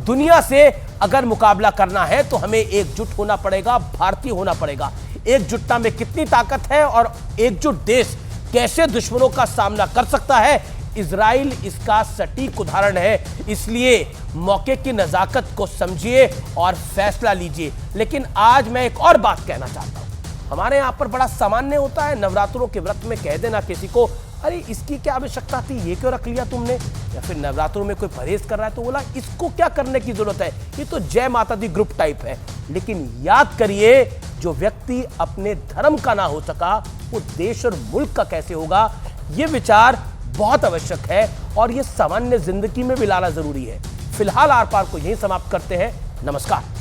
दुनिया से अगर मुकाबला करना है तो हमें एकजुट होना पड़ेगा, भारतीय होना पड़ेगा। एकजुटता में कितनी ताकत है और एकजुट देश कैसे दुश्मनों का सामना कर सकता है, इजराइल इसका सटीक उदाहरण है। इसलिए मौके की नजाकत को समझिए और फैसला लीजिए। लेकिन आज मैं एक और बात कहना चाहता हूं। हमारे यहां पर बड़ा सामान्य होता है नवरात्रों के व्रत में कह देना किसी को, अरे इसकी क्या आवश्यकता थी, ये क्यों रख लिया तुमने, या फिर नवरात्रों में कोई परहेज कर रहा है तो बोला इसको क्या करने की जरूरत है, ये तो जय माता दी ग्रुप टाइप है। लेकिन याद करिए, जो व्यक्ति अपने धर्म का ना हो सका वो देश और मुल्क का कैसे होगा। ये विचार बहुत आवश्यक है और ये सामान्य जिंदगी में भी लाना जरूरी है। फिलहाल आर पार को यहीं समाप्त करते हैं। नमस्कार।